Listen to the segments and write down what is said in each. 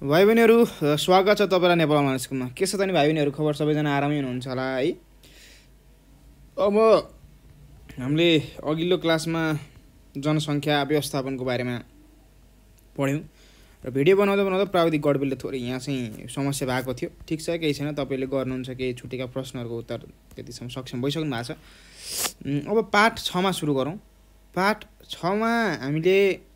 भाइ बहिनीहरू स्वागत छ तपाईँलाई नेपाल मानिसकोमा। के छ त नि भाइ बहिनीहरू, खबर सबैजना आरामै हुनुहुन्छ होला है। अब हामीले अघिल्लो क्लासमा जनसङ्ख्या व्यवस्थापनको बारेमा पढ्यौँ र भिडियो बनाउँदा प्राविधिक गडबडीले थोरै यहाँ चाहिँ समस्या भएको थियो। ठिक छ, केही छैन, तपाईँले गर्नुहुन्छ केही छुटेका प्रश्नहरूको उत्तर त्यतिसम्म सक्षम भइसक्नु भएको छ। अब पाठ 6मा सुरु गरौँ। पाठ 6मा हामीले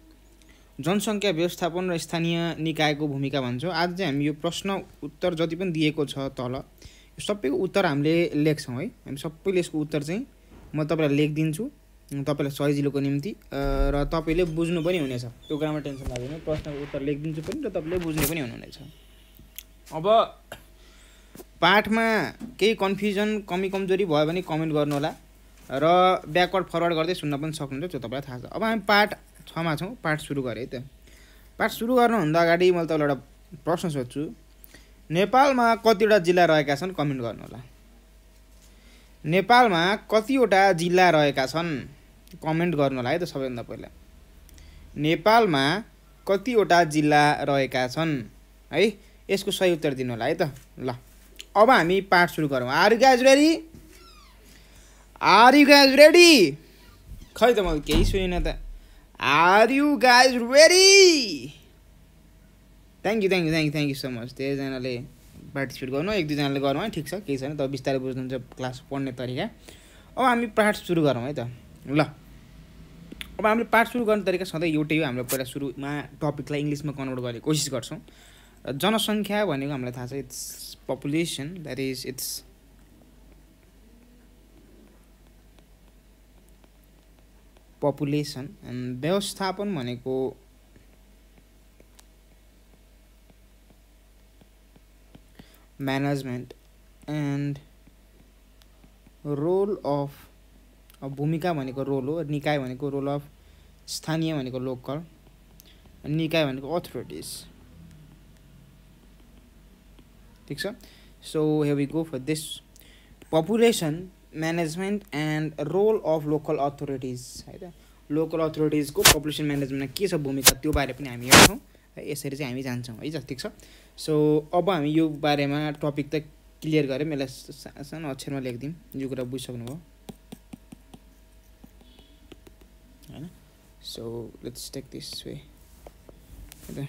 जनसङ्ख्या व्यवस्थापन र स्थानीय निकायको भूमिका भन्छौँ। आज चाहिँ हामी यो प्रश्न उत्तर जति पनि दिएको छ तल, यो सबैको उत्तर हामीले लेख्छौँ है। हामी सबैले यसको उत्तर चाहिँ म तपाईँलाई लेखिदिन्छु तपाईँलाई सजिलोको निम्ति, र तपाईँले बुझ्नु पनि हुनेछ। त्यो कुरामा टेन्सन लाग्दैन, प्रश्नको उत्तर लेखिदिन्छु पनि र तपाईँले बुझ्ने पनि हुनुहुनेछ। अब पाठमा केही कन्फ्युजन कमी कमजोरी भयो भने कमेन्ट गर्नु होला र ब्याकवर्ड फरवर्ड गर्दै सुन्न पनि सक्नुहुन्छ, त्यो तपाईँलाई थाहा छ। अब हामी पाठ 6मा छौँ। पाठ सुरु गरेँ है त। पाठ सुरु गर्नुभन्दा अगाडि मैले तपाईँलाई एउटा प्रश्न सोध्छु। नेपालमा कतिवटा जिल्ला रहेका छन्? कमेन्ट गर्नु होला। नेपालमा कतिवटा जिल्ला रहेका छन्? कमेन्ट गर्नु होला है त। सबैभन्दा पहिला नेपालमा कतिवटा जिल्ला रहेका छन् है, यसको सही उत्तर दिनु होला है त। ल अब हामी पाठ सुरु गरौँ। Are you guys ready? Are you guys ready? खै त मैले केही सुनिनँ त। Are you guys ready? Thank you so much. धेरैजनाले पार्टिसिपेट गर्नु, एक दुईजनाले गर्नु है, ठिक छ, केही छैन, तपाईँ बिस्तारै बुझ्नुहुन्छ क्लास पढ्ने तरिका। अब हामी पाठ सुरु गरौँ है त। ल अब हामीले पाठ सुरु गर्ने तरिका सधैँ एउटै हो। हामीले पहिला सुरुमा टपिकलाई इङ्ग्लिसमा कन्भर्ट गर्ने कोसिस गर्छौँ। जनसङ्ख्या भनेको हामीलाई थाहा छ, it's population, that is it's population. And व्यवस्थापन भनेको म्यानेजमेन्ट एन्ड रोल अफ, भूमिका भनेको रोल हो, निकाय भनेको रोल अफ, स्थानीय भनेको लोकल, निकाय भनेको अथोरिटिज। ठिक छ। So here we go for this population, management and role of local authorities है त। लोकल अथोरिटिजको पपुलेसन म्यानेजमेन्टमा के छ भूमिका, त्यो बारे पनि हामी हेर्छौँ। यसरी चाहिँ हामी जान्छौँ है त। ठिक छ। सो अब हामी यो बारेमा टपिक त क्लियर गऱ्यौँ। यसलाई सानो अक्षरमा लेखिदिउँ, यो कुरा बुझिसक्नुभयो होइन। So let's take this way है त।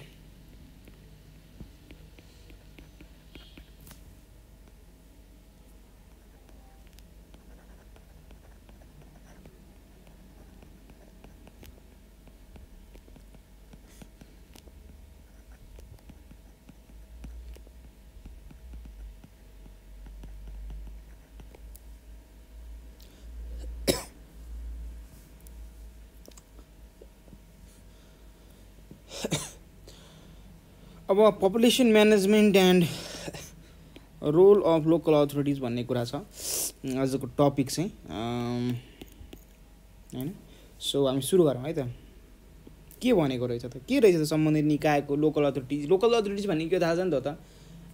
अब population management and role of local authorities भन्ने कुरा छ आजको टपिक चाहिँ होइन। सो हामी सुरु गरौँ है त। के भनेको रहेछ त, के रहेछ त सम्बन्धित निकायको लोकल अथोरिटिज। लोकल अथोरिटिज भनेको के थाहा छ नि त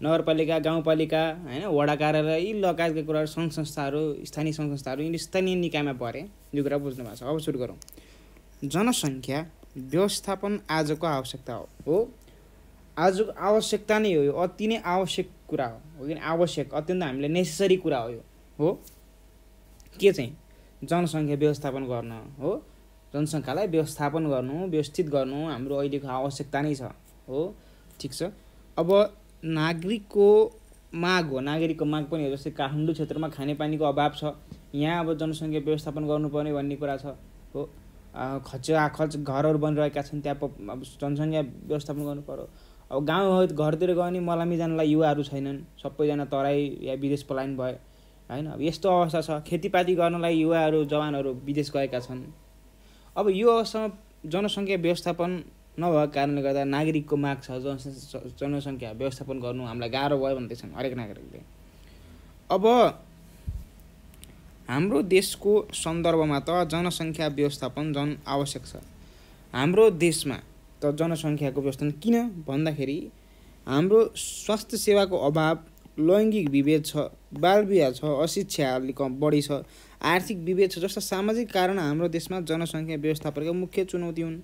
नगरपालिका, गाउँपालिका होइन, वडा कार्यालय, यी लगायतका कुराहरू, सङ्घ संस्थाहरू, स्थानीय सङ्घ संस्थाहरू, यिनी स्थानीय निकायमा परे। यो कुरा बुझ्नु भएको छ। अब सुरु गरौँ। जनसङ्ख्या व्यवस्थापन आजको आवश्यकता हो। आजको आवश्यकता नै हो, यो अति नै आवश्यक कुरा हो किन आवश्यक, अत्यन्त हामीले नेसेसरी कुरा हो यो हो। के चाहिँ जनसङ्ख्या व्यवस्थापन गर्न हो, जनसङ्ख्यालाई व्यवस्थापन गर्नु, व्यवस्थित गर्नु हाम्रो अहिलेको आवश्यकता नै छ हो। ठिक छ। अब नागरिकको माग हो, नागरिकको माग पनि हो। जस्तै काठमाडौँ क्षेत्रमा खानेपानीको अभाव छ, यहाँ अब जनसङ्ख्या व्यवस्थापन गर्नुपर्ने भन्ने कुरा छ हो। खच घरहरू बनिरहेका छन्, त्यहाँ अब जनसङ्ख्या व्यवस्थापन गर्नु पर्यो। अब गाउँ घरतिर गयो भने मलामी जानलाई युवाहरू छैनन्, सबैजना तराई या विदेश पलायन भए होइन। अब यस्तो अवस्था छ, खेतीपाती गर्नलाई युवाहरू, जवानहरू विदेश गएका छन्। अब यो अवस्थामा जनसङ्ख्या व्यवस्थापन नभएको कारणले गर्दा नागरिकको माग छ, जनसङ्ख्या व्यवस्थापन गर्नु हामीलाई गाह्रो भयो भन्दैछन् हरेक नागरिकले। अब हाम्रो देशको सन्दर्भमा त जनसङ्ख्या व्यवस्थापन झन् आवश्यक छ। हाम्रो देशमा त जनसङ्ख्याको व्यवस्थापन किन भन्दाखेरि हाम्रो स्वास्थ्य सेवाको अभाव, लैङ्गिक विभेद छ, बालविवाह छ, अशिक्षा अलिक बढी छ, आर्थिक विभेद छ जस्ता सामाजिक कारण हाम्रो देशमा जनसङ्ख्या व्यवस्थापनका मुख्य चुनौती हुन्।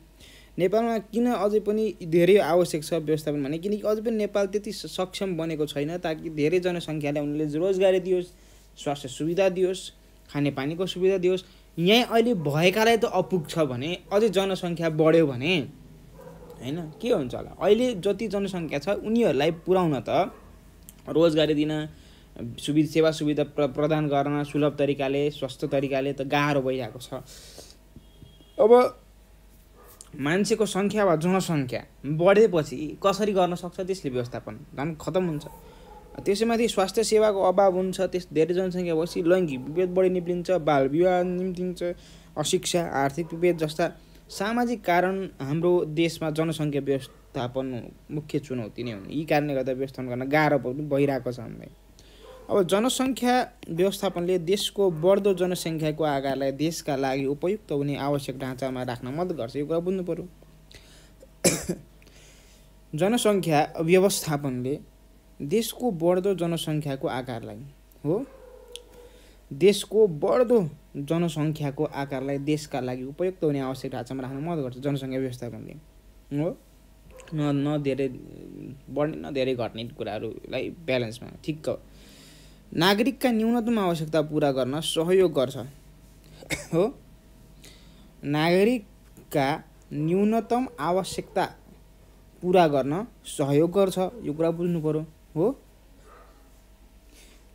नेपालमा किन अझै पनि धेरै आवश्यक छ व्यवस्थापन भने, किनकि अझै पनि नेपाल त्यति सक्षम बनेको छैन ताकि धेरै जनसङ्ख्यालाई उनीहरूले रोजगारी दियोस्, स्वास्थ्य सुविधा दियोस्, खानेपानीको सुविधा दियोस्। यहीँ अहिले भएकालाई त अपुग छ भने अझै जनसङ्ख्या बढ्यो भने हैन के हुन्छ होला। अहिले जति जनसङ्ख्या छ उनीहरूलाई पुर्याउन त रोजगारी दिन, सेवा सुविधा प्रदान गर्न सुलभ तरिकाले, स्वस्थ तरिकाले त गाह्रो भइरहेको छ। अब मान्छेको सङ्ख्या वा जनसङ्ख्या बढेपछि कसरी गर्न सक्छ त्यसले व्यवस्थापन, झन् खतम हुन्छ। त्यसैमाथि स्वास्थ्य सेवाको अभाव हुन्छ, त्यस धेरै जनसङ्ख्या भएपछि लैङ्गिक विभेद बढी निप्लिन्छ, बाल विवाह निम्तिन्छ, अशिक्षा, आर्थिक विभेद जस्ता सामाजिक कारण हाम्रो देशमा जनसङ्ख्या व्यवस्थापन मुख्य चुनौती नै हुन्। यी कारणले गर्दा व्यवस्थापन गर्न गाह्रो पनि भइरहेको छ हामीलाई। अब जनसङ्ख्या व्यवस्थापनले देशको बढ्दो जनसङ्ख्याको आकारलाई देशका लागि उपयुक्त हुने आवश्यक ढाँचामा राख्न मद्दत गर्छ, यो कुरा बुझ्नु पर्यो। जनसङ्ख्या व्यवस्थापनले देशको बढ्दो जनसङ्ख्याको आकारलाई देशको बढ्दो जनसङ्ख्याको आकारलाई देशका लागि उपयुक्त हुने आवश्यक ढाँचामा राख्न मद्दत गर्छ जनसङ्ख्या व्यवस्थापनले हो। न धेरै बढ्ने न धेरै घट्ने कुराहरूलाई ब्यालेन्समा ठिक्क नागरिकका न्यूनतम आवश्यकता पुरा गर्न सहयोग गर्छ हो। नागरिकका न्यूनतम आवश्यकता पुरा गर्न सहयोग गर्छ, यो कुरा बुझ्नु पर्यो हो।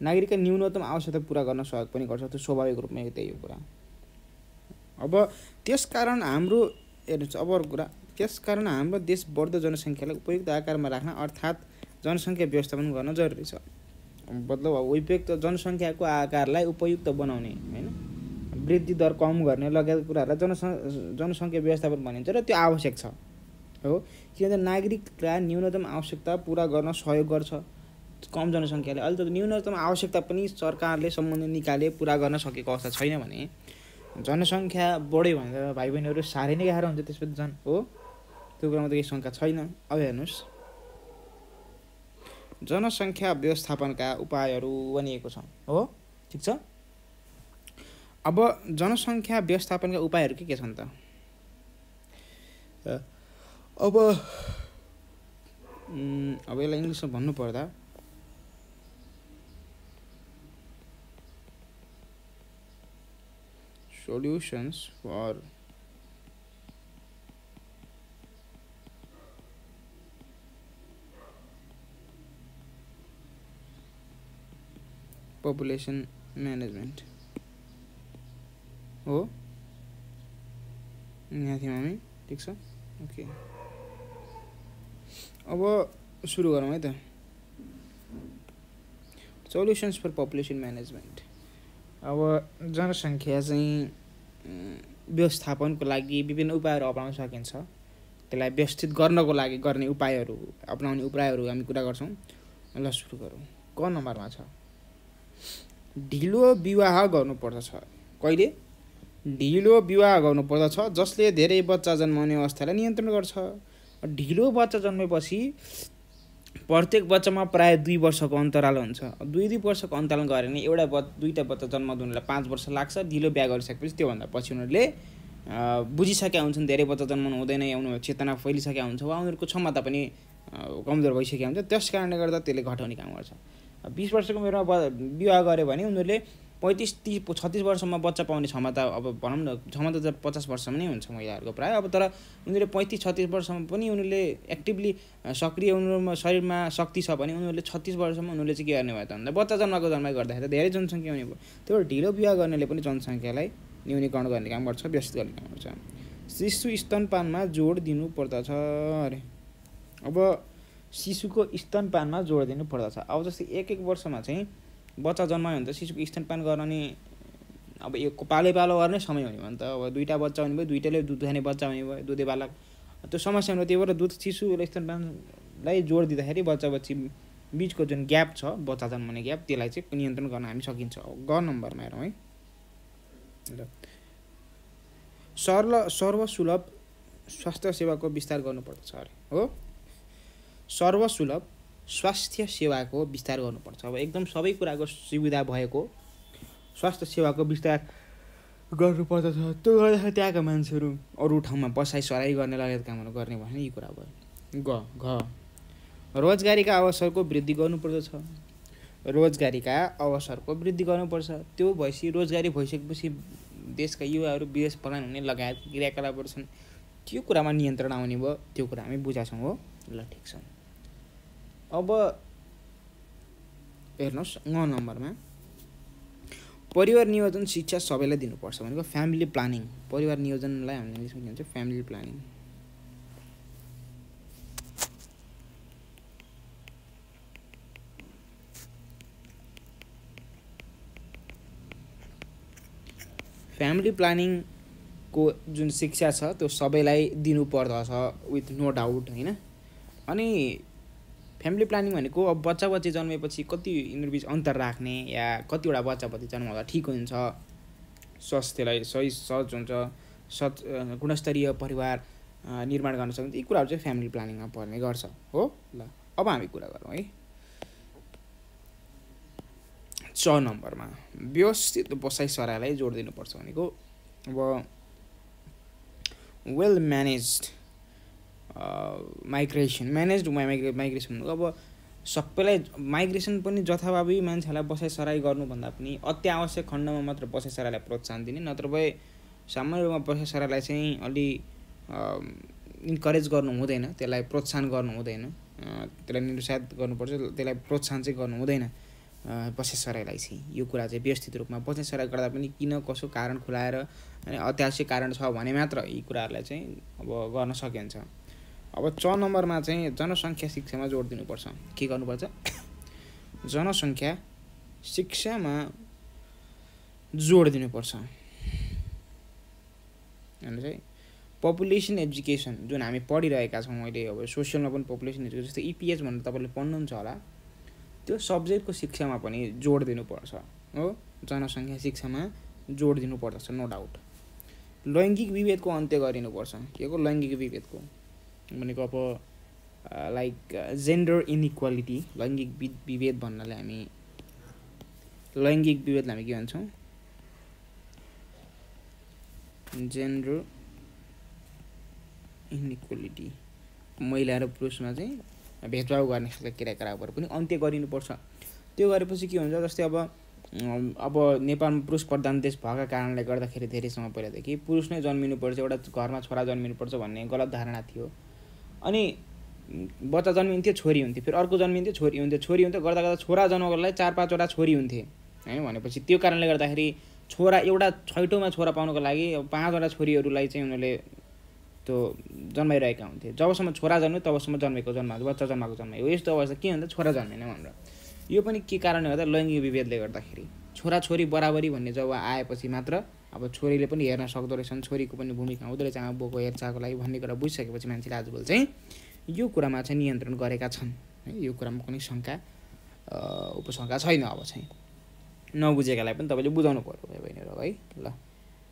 नागरिकका न्यूनतम आवश्यकता पुरा गर्न सहयोग पनि गर्छ, त्यो स्वाभाविक रूपमा त्यही हो कुरा। अब त्यसकारण हाम्रो देश बढ्दो जनसङ्ख्यालाई उपयुक्त आकारमा राख्न अर्थात् जनसङ्ख्या व्यवस्थापन गर्न जरुरी छ। मतलब उपयुक्त जनसङ्ख्याको आकारलाई उपयुक्त बनाउने हैन, वृद्धि दर कम गर्ने लगायत कुराहरूलाई जनसङ्ख्या व्यवस्थापन भनिन्छ र त्यो आवश्यक छ हो। किनभने नागरिकका न्यूनतम आवश्यकता पुरा गर्न सहयोग गर्छ कम जनसङ्ख्याले। अहिले त न्यूनतम आवश्यकता पनि सरकारले सम्बन्धित निकायले पुरा गर्न सकेको अवस्था छैन भने जनसङ्ख्या बढ्यो भने त भाइ बहिनीहरू साह्रै नै गाह्रो हुन्छ त्यसपछि झन् हो। त्यो कुरामा त केही शङ्का छैन। अब हेर्नुहोस् जनसङ्ख्या व्यवस्थापनका उपायहरू भनिएको छ हो, ठिक छ। अब जनसङ्ख्या व्यवस्थापनका उपायहरू के छन् त? अब यसलाई इङ्ग्लिसमा भन्नुपर्दा solutions for population management हो। यहाँ थियौँ हामी, ठिक छ ओके। अब सुरु गरौँ है त। Solutions for population management. अब जनसङ्ख्या चाहिँ व्यवस्थापनको लागि विभिन्न उपायहरू अपनाउन सकिन्छ। त्यसलाई व्यवस्थित गर्नको लागि गर्ने उपायहरू अपनाउने उपायहरू हामी कुरा गर्छौँ। ल सुरु गरौँ। क नम्बरमा छ ढिलो विवाह गर्नुपर्दछ। कहिले? ढिलो विवाह गर्नुपर्दछ जसले धेरै बच्चा जन्माउने अवस्थालाई नियन्त्रण गर्छ। ढिलो बच्चा जन्मेपछि प्रत्येक बच्चामा प्राय 2 वर्षको अन्तराल हुन्छ। 2 वर्षको अन्तराल गऱ्यो भने दुईटा बच्चा जन्माउनुलाई 5 वर्ष लाग्छ। ढिलो बिहा गरिसकेपछि त्योभन्दा पछि उनीहरूले बुझिसकेका हुन्छन्, धेरै बच्चा जन्माउनु हुँदैन, उनीहरू चेतना फैलिसकेका हुन्छ वा उनीहरूको क्षमता पनि कमजोर भइसकेको हुन्छ। त्यस कारणले गर्दा त्यसले घटाउने काम गर्छ। 20 वर्षको उमेरमा विवाह गर्यो भने उनीहरूले 35, 30, 36 वर्षमा बच्चा पाउने क्षमता, अब भनौँ न क्षमता त 50 वर्षमा नै हुन्छ महिलाहरूको प्राय। अब तर उनीहरूले 35, 36 वर्षमा पनि उनीहरूले एक्टिभली सक्रिय उनीहरूमा शरीरमा शक्ति छ भने उनीहरूले 36 वर्षमा उनीहरूले चाहिँ के गर्ने भयो त भन्दा बच्चा जन्माइ गर्दाखेरि धेरै जनसङ्ख्या हुने भयो। त्यो ढिलो विवाह गर्नेले पनि जनसङ्ख्यालाई न्यूनीकरण गर्ने काम गर्छ, व्यवस्थित गर्ने काम गर्छ। शिशु स्तनपानमा जोड दिनुपर्दछ अरे। अब शिशुको स्तनपानमा जोड दिनुपर्दछ। अब जस्तै 1 वर्षमा चाहिँ बच्चा जन्मायो भने त शिशुको स्तनपान गर्ने अब यो पालो गर्ने समय हुने भयो नि त। अब 2टा बच्चा हुने भयो, 2टाले दुध खाने बच्चा हुने भयो, दुधे बालक, त्यो समस्या हुने। त्यही भएर शिशु स्तनपानलाई जोड दिँदाखेरि बच्चा बच्ची बिचको जुन ग्याप छ, बच्चा जन्माउने ग्याप, त्यसलाई चाहिँ नियन्त्रण गर्न हामी सकिन्छ। ग नम्बरमा हेरौँ है ल। सर्वसुलभ स्वास्थ्य सेवाको विस्तार गर्नुपर्दछ अरे हो। सर्वसुलभ स्वास्थ्य सेवाको विस्तार गर्नुपर्छ। अब एकदम सबै कुराको सुविधा भएको स्वास्थ्य सेवाको विस्तार गर्नुपर्दछ। त्यो गर्दाखेरि त्यहाँका मान्छेहरू अरू ठाउँमा बसाइसराई गर्ने लगायत कामहरू गर्ने भने यी कुरा भयो। रोजगारीका अवसरको वृद्धि गर्नुपर्दछ। रोजगारीका अवसरको वृद्धि गर्नुपर्छ। त्यो भएपछि रोजगारी भइसकेपछि देशका युवाहरू विदेश पलायन हुने लगायत क्रियाकलापहरू छन्, त्यो कुरामा नियन्त्रण आउने भयो। त्यो कुरा हामी बुझाछौँ हो। ल ठिक छ। अब हेर्नुहोस् 9 नम्बरमा परिवार नियोजन शिक्षा सबैलाई दिनुपर्छ भनेको फ्यामिली प्लानिङ। परिवार नियोजनलाई हामीले इङ्ग्लिसमा के भन्छ? Family planning. फ्यामिली प्लानिङको जुन शिक्षा छ त्यो सबैलाई दिनुपर्दछ विथ नो डाउट होइन। अनि फ्यामिली प्लानिङ भनेको अब बच्चा बच्ची जन्मेपछि कति यिनीहरूबिच अन्तर राख्ने या कतिवटा बच्चा बच्ची जन्माउँदा ठिक हुन्छ, स्वास्थ्यलाई सही सहज हुन्छ, गुणस्तरीय परिवार निर्माण गर्न सकिन्छ, यी कुराहरू चाहिँ फ्यामिली प्लानिङमा पर्ने गर्छ हो। ल अब हामी कुरा गरौँ है 6 नम्बरमा व्यवस्थित बसाइ सराईलाई जोड दिनुपर्छ भनेको अब वेल म्यानेज्ड माइग्रेसन। माइग्रेसन भनेको अब सबैलाई माइग्रेसन पनि जथाभावी मान्छेहरूलाई बसाइ सराई गर्नुभन्दा पनि अत्यावश्यक खण्डमा मात्र बसाइ सराईलाई प्रोत्साहन दिने, नत्र भए सामान्य रूपमा बसाइ सराईलाई चाहिँ अलि इन्करेज गर्नु हुँदैन, त्यसलाई प्रोत्साहन गर्नु हुँदैन, त्यसलाई निरुत्साहित गर्नुपर्छ, त्यसलाई प्रोत्साहन चाहिँ गर्नु हुँदैन बसाइ सराईलाई चाहिँ। यो कुरा चाहिँ व्यवस्थित रूपमा बसाइ सराई गर्दा पनि किन कसो कारण खुलाएर अनि अत्यावश्यक कारण छ भने मात्र यी कुराहरूलाई चाहिँ अब गर्न सकिन्छ। अब 6 नम्बरमा चाहिँ जनसङ्ख्या शिक्षामा जोड दिनुपर्छ। के गर्नुपर्छ? जनसङ्ख्या शिक्षामा जोड दिनुपर्छ। अनि चाहिँ पपुलेसन एजुकेसन जुन हामी पढिरहेका छौँ अहिले, अब सोसियलमा पनि पपुलेसन एजुकेसन जस्तै इपिएच भनेर तपाईँले पढ्नुहुन्छ होला, त्यो सब्जेक्टको शिक्षामा पनि जोड दिनुपर्छ हो। जनसङ्ख्या शिक्षामा जोड दिनुपर्दछ नो डाउट। लैङ्गिक विभेदको अन्त्य गरिनुपर्छ। के को लैङ्गिक विभेदको भनेको अब लाइक जेन्डर इनइक्वालिटी। लैङ्गिक विभेद भन्नाले हामी लैङ्गिक विभेदलाई हामी के भन्छौँ? Gender inequality. महिला र पुरुषमा चाहिँ भेदभाव गर्ने खालको क्रियाकलापहरू पनि अन्त्य गरिनुपर्छ। त्यो गरेपछि के हुन्छ? जस्तै अब नेपालमा पुरुष प्रधान देश भएका कारणले गर्दाखेरि धेरै समय पहिलादेखि पुरुष नै जन्मिनुपर्छ, एउटा घरमा छोरा जन्मिनुपर्छ भन्ने गलत धारणा थियो। अनि बच्चा जन्मिन्थ्यो छोरी हुन्थ्यो, फेरि अर्को जन्मिन्थ्यो छोरी हुन्थ्यो, छोरी हुन्थ्यो, गर्दा गर्दा छोरा जन्मको लागि 4-5वटा छोरी हुन्थे होइन। भनेपछि त्यो कारणले गर्दाखेरि छोरा एउटा छैटौँमा छोरा पाउनको लागि 5वटा छोरीहरूलाई चाहिँ उनीहरूले त्यो जन्माइरहेका हुन्थे। जबसम्म छोरा जन्म्यो तबसम्म बच्चा जन्माएको जन्मायो। यस्तो अवस्था के हुन्छ? छोरा जन्मेन भनेर। यो पनि के कारणले गर्दा? लैङ्गिक विभेदले गर्दाखेरि। छोराछोरी बराबरी भन्ने जब आएपछि मात्र अब छोरीले पनि हेर्न सक्दो रहेछन्, छोरीको पनि भूमिका हुँदो रहेछ आमा बाउको हेरचाहको लागि भन्ने कुरा बुझिसकेपछि मान्छेले आजकल चाहिँ यो कुरामा चाहिँ नियन्त्रण गरेका छन् है। यो कुरामा कुनै शङ्का उपशङ्का छैन। अब चाहिँ नबुझेकालाई पनि तपाईँले बुझाउनु पर्यो भाइ बहिनीहरू है। ल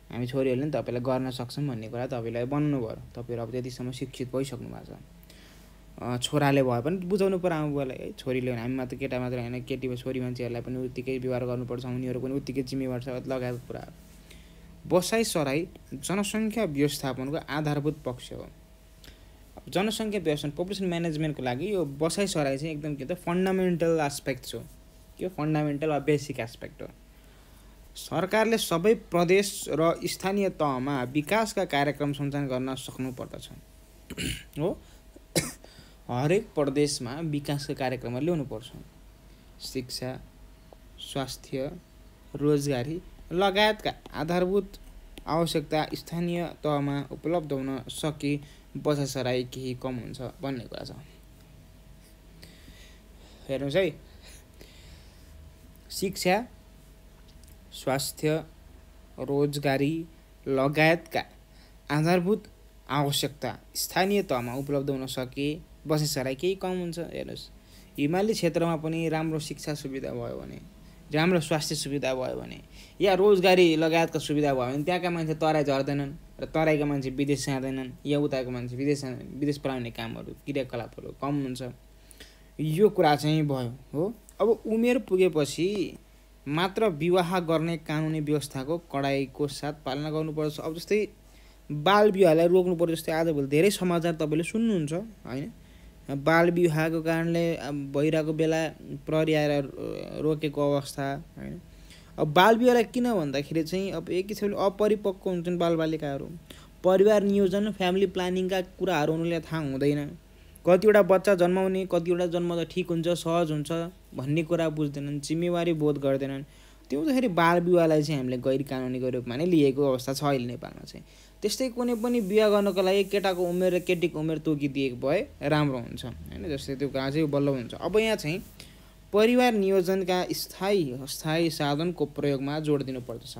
हामी छोरीहरूले पनि तपाईँलाई गर्न सक्छौँ भन्ने कुरा तपाईँलाई बन्नु पऱ्यो। तपाईँहरू अब त्यतिसम्म शिक्षित भइसक्नु भएको छ। छोराले भए पनि बुझाउनु पर्यो आमा बुवालाई है। छोरीले हामी मात्र केटा मात्र होइन, केटी छोरी मान्छेहरूलाई पनि उत्तिकै व्यवहार गर्नुपर्छ, उनीहरू पनि उत्तिकै जिम्मेवार छ लगायत कुरा। बसाइ सराई जनसङ्ख्या व्यवस्थापनको आधारभूत पक्ष हो। जनसङ्ख्या व्यवस्थापन पपुलेसन म्यानेजमेन्टको लागि यो बसाइ सराई चाहिँ एकदम के त फन्डामेन्टल एस्पेक्ट हो। के फन्डामेन्टल वा बेसिक एस्पेक्ट हो। सरकारले सबै प्रदेश र स्थानीय तहमा विकासका कार्यक्रम सञ्चालन गर्न सक्नुपर्दछ हो। हरेक प्रदेशमा विकासका कार्यक्रमहरू ल्याउनुपर्छ। शिक्षा, स्वास्थ्य, रोजगारी लगायतका आधारभूत आवश्यकता स्थानीय तहमा उपलब्ध हुन सके बसाइ सराई केही कम हुन्छ भन्ने कुरा छ। हेर्नुहोस् है, शिक्षा, स्वास्थ्य, रोजगारी लगायतका आधारभूत आवश्यकता स्थानीय तहमा उपलब्ध हुन सके बसाइ सराई केही कम हुन्छ। हेर्नुहोस्, हिमाली क्षेत्रमा पनि राम्रो शिक्षा सुविधा भयो भने, राम्रो स्वास्थ्य सुविधा भयो भने या रोजगारी लगायतका सुविधा भयो भने त्यहाँका मान्छे तराई झर्दैनन् र तराईका मान्छे विदेश जाँदैनन् या उताको मान्छे विदेश पलाउने कामहरू क्रियाकलापहरू कम हुन्छ। यो कुरा चाहिँ भयो हो। अब उमेर पुगेपछि मात्र विवाह गर्ने कानुनी व्यवस्थाको कडाइको साथ पालना गर्नुपर्छ। अब जस्तै बाल विवाहलाई रोक्नुपर्छ। जस्तै आजभोलि धेरै समाचार तपाईँले सुन्नुहुन्छ होइन, बाल विवाहको कारणले भइरहेको बेला प्रहरी आएर रोकेको अवस्था होइन। अब बाल विवाहलाई किन भन्दाखेरि चाहिँ अब एक किसिमले अपरिपक्व हुन्छन् बालबालिकाहरू, परिवार नियोजन फ्यामिली प्लानिङका कुराहरू उनीहरूलाई थाहा हुँदैन, कतिवटा बच्चा जन्माउने कतिवटा जन्माउँदा ठिक हुन्छ सहज हुन्छ भन्ने कुरा बुझ्दैनन्, जिम्मेवारी बोध गर्दैनन्। त्यो हुँदाखेरि बाल विवाहलाई चाहिँ हामीले गैर कानुनीको रूपमा नै लिएको अवस्था छ अहिले नेपालमा चाहिँ। त्यस्तै कुनै पनि बिहा गर्नको लागि केटाको उमेर र केटीको उमेर तोकिदिएको भए राम्रो हुन्छ होइन, जस्तै त्यो कुरा चाहिँ बल्ल हुन्छ। अब यहाँ चाहिँ परिवार नियोजनका स्थायी साधनको प्रयोगमा जोड दिनुपर्दछ।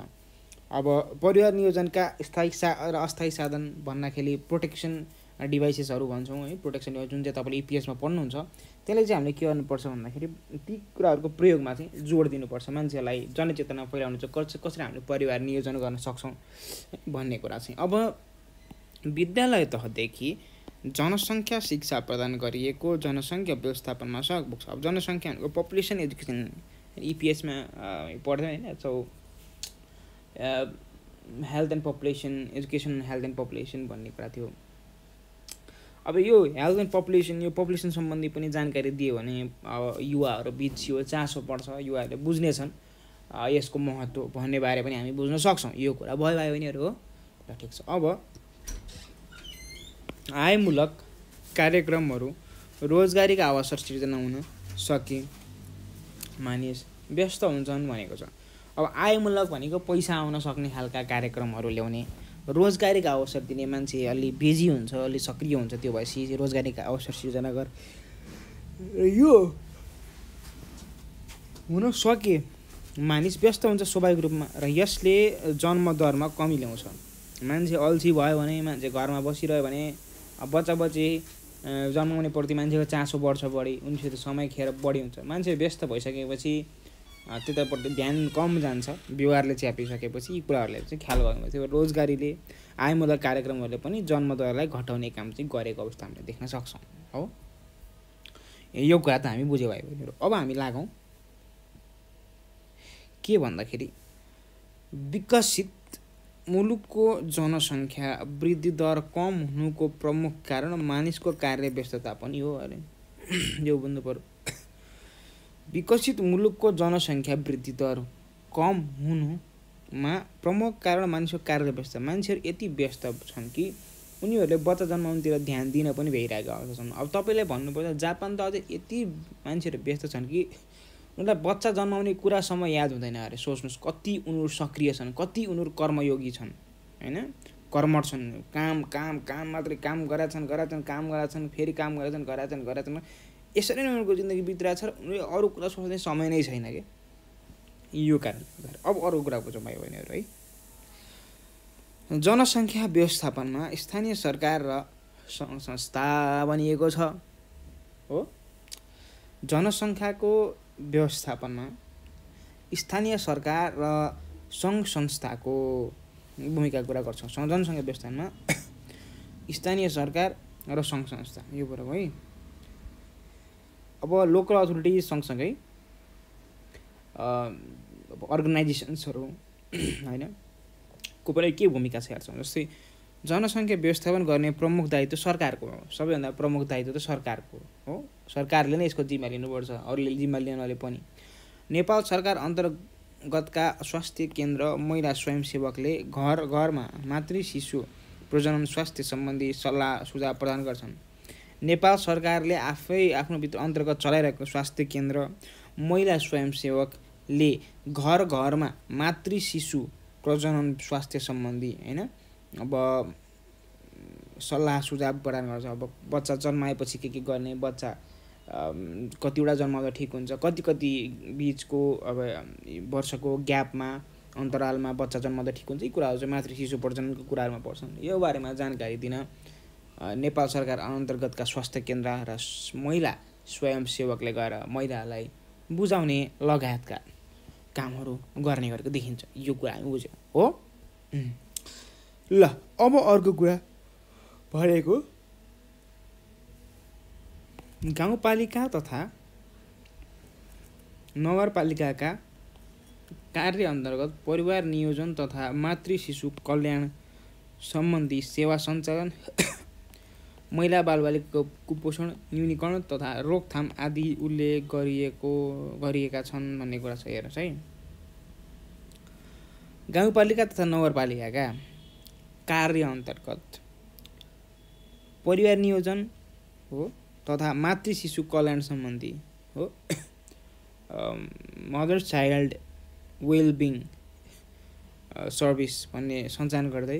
अब परिवार नियोजनका स्थायी र अस्थायी साधन भन्दाखेरि प्रोटेक्सन डिभाइसेसहरू भन्छौँ है, प्रोटेक्सन डिभाइस जुन चाहिँ तपाईँले इपिएसमा पढ्नुहुन्छ त्यसले चाहिँ हामीले के गर्नुपर्छ भन्दाखेरि ती कुराहरूको प्रयोगमा चाहिँ जोड दिनुपर्छ। मान्छेहरूलाई जनचेतना फैलाउनु चाहिँ कसरी हामीले परिवार नियोजन गर्न सक्छौँ भन्ने कुरा चाहिँ। अब विद्यालय तहदेखि जनसङ्ख्या शिक्षा प्रदान गरिएको जनसङ्ख्या व्यवस्थापनमा सहयोग पुग्छ। अब जनसङ्ख्या भनेको पपुलेसन एजुकेसन इपिएसमा पढ्दै होइन, so health and population education health and population भन्ने कुरा थियो। अब यो हेल्थ एन्ड पपुलेसन यो पपुलेसन सम्बन्धी पनि जानकारी दियो भने युवाहरू बिच यो चासो पर्छ, युवाहरूले बुझ्नेछन् यसको महत्त्व भन्ने बारे पनि हामी बुझ्न सक्छौँ। यो कुरा भयो यिनीहरू हो ल ठिक छ। अब आयमूलक कार्यक्रमहरू रोजगारीका अवसर सिर्जना हुन सके मानिस व्यस्त हुन्छन् भनेको छ। अब आयमूलक भनेको पैसा आउन सक्ने खालका कार्यक्रमहरू ल्याउने, रोजगारीका अवसर दिने, मान्छे अलि बिजी हुन्छ अलि सक्रिय हुन्छ, त्यो भएपछि रोजगारीका अवसर सिर्जना गर यो हुन सके मानिस व्यस्त हुन्छ स्वाभाविक रूपमा र यसले जन्मदरमा कमी ल्याउँछ। मान्छे अल्छी भयो भने, मान्छे घरमा बसिरह्यो भने बच्ची जन्माउने प्रति मान्छेको चासो बढ्छ बढी, उनीसित समय खेर बढी हुन्छ। मान्छे व्यस्त भइसकेपछि त्यतापट्टि ध्यान कम जान्छ, व्यवहारले च्यापिसकेपछि यी कुराहरूले चाहिँ ख्याल गर्नुपर्छ। त्यो रोजगारीले आयमूलक कार्यक्रमहरूले पनि जन्मदरलाई घटाउने काम चाहिँ गरेको अवस्था हामीले देख्न सक्छौँ हो। यो कुरा त हामी बुझ्यो भयो। अब हामी लागौँ के भन्दाखेरि विकसित मुलुकको जनसङ्ख्या वृद्धि दर कम हुनुको प्रमुख कारण मानिसको कार्य व्यस्तता पनि हो अरे यो बुझ्नु पर्यो। विकसित मुलुकको जनसङ्ख्या वृद्धि दर कम हुनुमा प्रमुख कारण मानिसको कार्य व्यस्त। मान्छेहरू यति व्यस्त छन् कि उनीहरूले बच्चा जन्माउनुतिर ध्यान दिन पनि भइरहेको अवस्था छन्। अब तपाईँले भन्नुपर्छ जापान त अझै यति मान्छेहरू व्यस्त छन् कि उनीहरूलाई बच्चा जन्माउने कुरासम्म याद हुँदैन अरे। सोच्नुहोस् कति उनीहरू सक्रिय छन्, कति उनीहरू कर्मयोगी छन् होइन, कर्मठ छन्, काम काम काम मात्रै काम गरेछन् काम गरेछन् फेरि काम गरेछन् यसरी नै उनीहरूको जिन्दगी बितिरहेको छ र उनीहरूले अरू कुरा सोच्ने समय नै छैन क्या यो कारण। अब अरू कुरा बुझौँ भयो भनेहरू है। जनसङ्ख्या व्यवस्थापनमा स्थानीय सरकार र संस्था बनिएको छ हो। जनसङ्ख्याको व्यवस्थापनमा स्थानीय सरकार र सङ्घ संस्थाको भूमिका कुरा गर्छौँ। जनसङ्ख्या व्यवस्थापनमा स्थानीय सरकार र सङ्घ संस्था यो कुरा है। अब लोकल अथोरिटी सँगसँगै अर्गनाइजेसन्सहरू होइन को पनि के भूमिका छ हेर्छौँ। जस्तै जनसङ्ख्या व्यवस्थापन गर्ने प्रमुख दायित्व सरकारको हो, सबैभन्दा प्रमुख दायित्व त सरकारको हो। सरकारले नै यसको जिम्मा लिनुपर्छ, अरूले जिम्मा लिनले पनि। नेपाल सरकार अन्तर्गतका स्वास्थ्य केन्द्र महिला स्वयंसेवकले घर घरमा मातृ शिशु प्रजनन स्वास्थ्य सम्बन्धी सल्लाह सुझाव प्रदान गर्छन्। नेपाल सरकारले आफै आफ्नो भित्र अन्तर्गत चलाइरहेको स्वास्थ्य केन्द्र महिला स्वयंसेवकले घर घरमा मातृ शिशु प्रजनन स्वास्थ्य सम्बन्धी होइन अब सल्लाह सुझाव प्रदान गर्छ। अब बच्चा जन्माएपछि के गर्ने, बच्चा कतिवटा जन्माउँदा ठिक हुन्छ, कति बिचको अब वर्षको ग्यापमा अन्तरालमा बच्चा जन्माउँदा ठिक हुन्छ, यी कुराहरू चाहिँ मातृ शिशु प्रजननको कुराहरूमा पर्छन्। यो बारेमा जानकारी दिन नेपाल सरकार अन्तर्गतका स्वास्थ्य केन्द्र र महिला स्वयंसेवकले गएर महिलालाई बुझाउने लगायतका कामहरू गर्ने गरेको देखिन्छ। यो कुरा हामी बुझ्यौँ हो। ल अब अर्को कुरा भनेको गाउँपालिका तथा नगरपालिकाका कार्य अन्तर्गत परिवार नियोजन तथा मातृ शिशु कल्याण सम्बन्धी सेवा सञ्चालन, महिला बालबालिकाको कुपोषण न्यूनीकरण तथा रोकथाम आदि उल्लेख गरिएका छन् भन्ने कुरा छ। हेर्नुहोस् है, गाउँपालिका तथा नगरपालिकाका कार्य अन्तर्गत परिवार नियोजन हो तथा मातृ शिशु कल्याण सम्बन्धी हो मदर चाइल्ड वेलबिङ सर्भिस भन्ने सञ्चालन गर्दै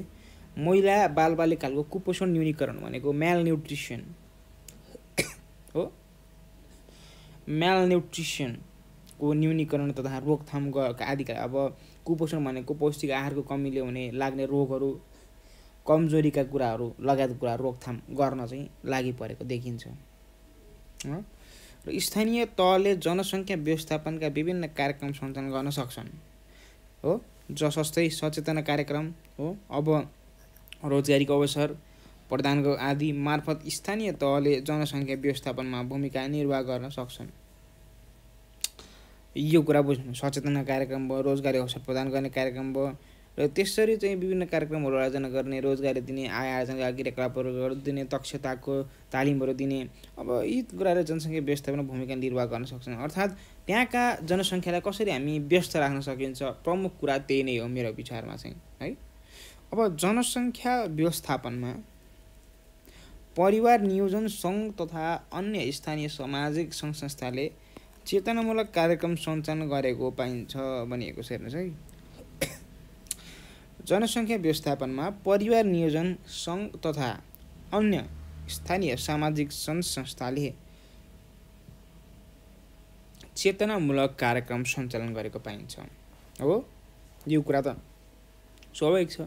महिला बालबालिकाहरूको कुपोषण न्यूनीकरण भनेको म्यालन्युट्रिसन हो, म्यालन्युट्रिसनको न्यूनीकरण तथा रोकथाम आदिका। अब कुपोषण भनेको पौष्टिक आहारको कमीले हुने लाग्ने रोगहरू, कमजोरीका कुराहरू लगायत कुरा रोकथाम गर्न चाहिँ लागि परेको देखिन्छ। र स्थानीय तहले जनसङ्ख्या व्यवस्थापनका विभिन्न कार्यक्रम सञ्चालन गर्न सक्छन् हो, जस्तै सचेतना कार्यक्रम हो, अब रोजगारीको अवसर प्रदान आदि मार्फत स्थानीय तहले जनसङ्ख्या व्यवस्थापनमा भूमिका निर्वाह गर्न सक्छन्। यो कुरा बुझ्नु, सचेतना कार्यक्रम भयो, रोजगारी अवसर प्रदान गर्ने कार्यक्रम भयो, र त्यसरी चाहिँ विभिन्न कार्यक्रमहरू आयोजना गर्ने, रोजगारी दिने, आय आर्जनका क्रियाकलापहरू दिने, दक्षताको तालिमहरू दिने। अब यी कुराले जनसङ्ख्या व्यवस्थापनमा भूमिका निर्वाह गर्न सक्छन्। अर्थात् त्यहाँका जनसङ्ख्यालाई कसरी हामी व्यस्त राख्न सकिन्छ, प्रमुख कुरा त्यही नै हो मेरो विचारमा चाहिँ है। अब जनसङ्ख्या व्यवस्थापनमा परिवार नियोजन सङ्घ तथा अन्य स्थानीय सामाजिक सङ्घ संस्थाले चेतनामूलक कार्यक्रम सञ्चालन गरेको पाइन्छ भनिएको छ। हेर्नुहोस् है, जनसङ्ख्या व्यवस्थापनमा परिवार नियोजन सङ्घ तथा अन्य स्थानीय सामाजिक सङ्घ संस्थाले चेतनामूलक कार्यक्रम सञ्चालन गरेको पाइन्छ हो। यो कुरा त स्वाभाविक छ।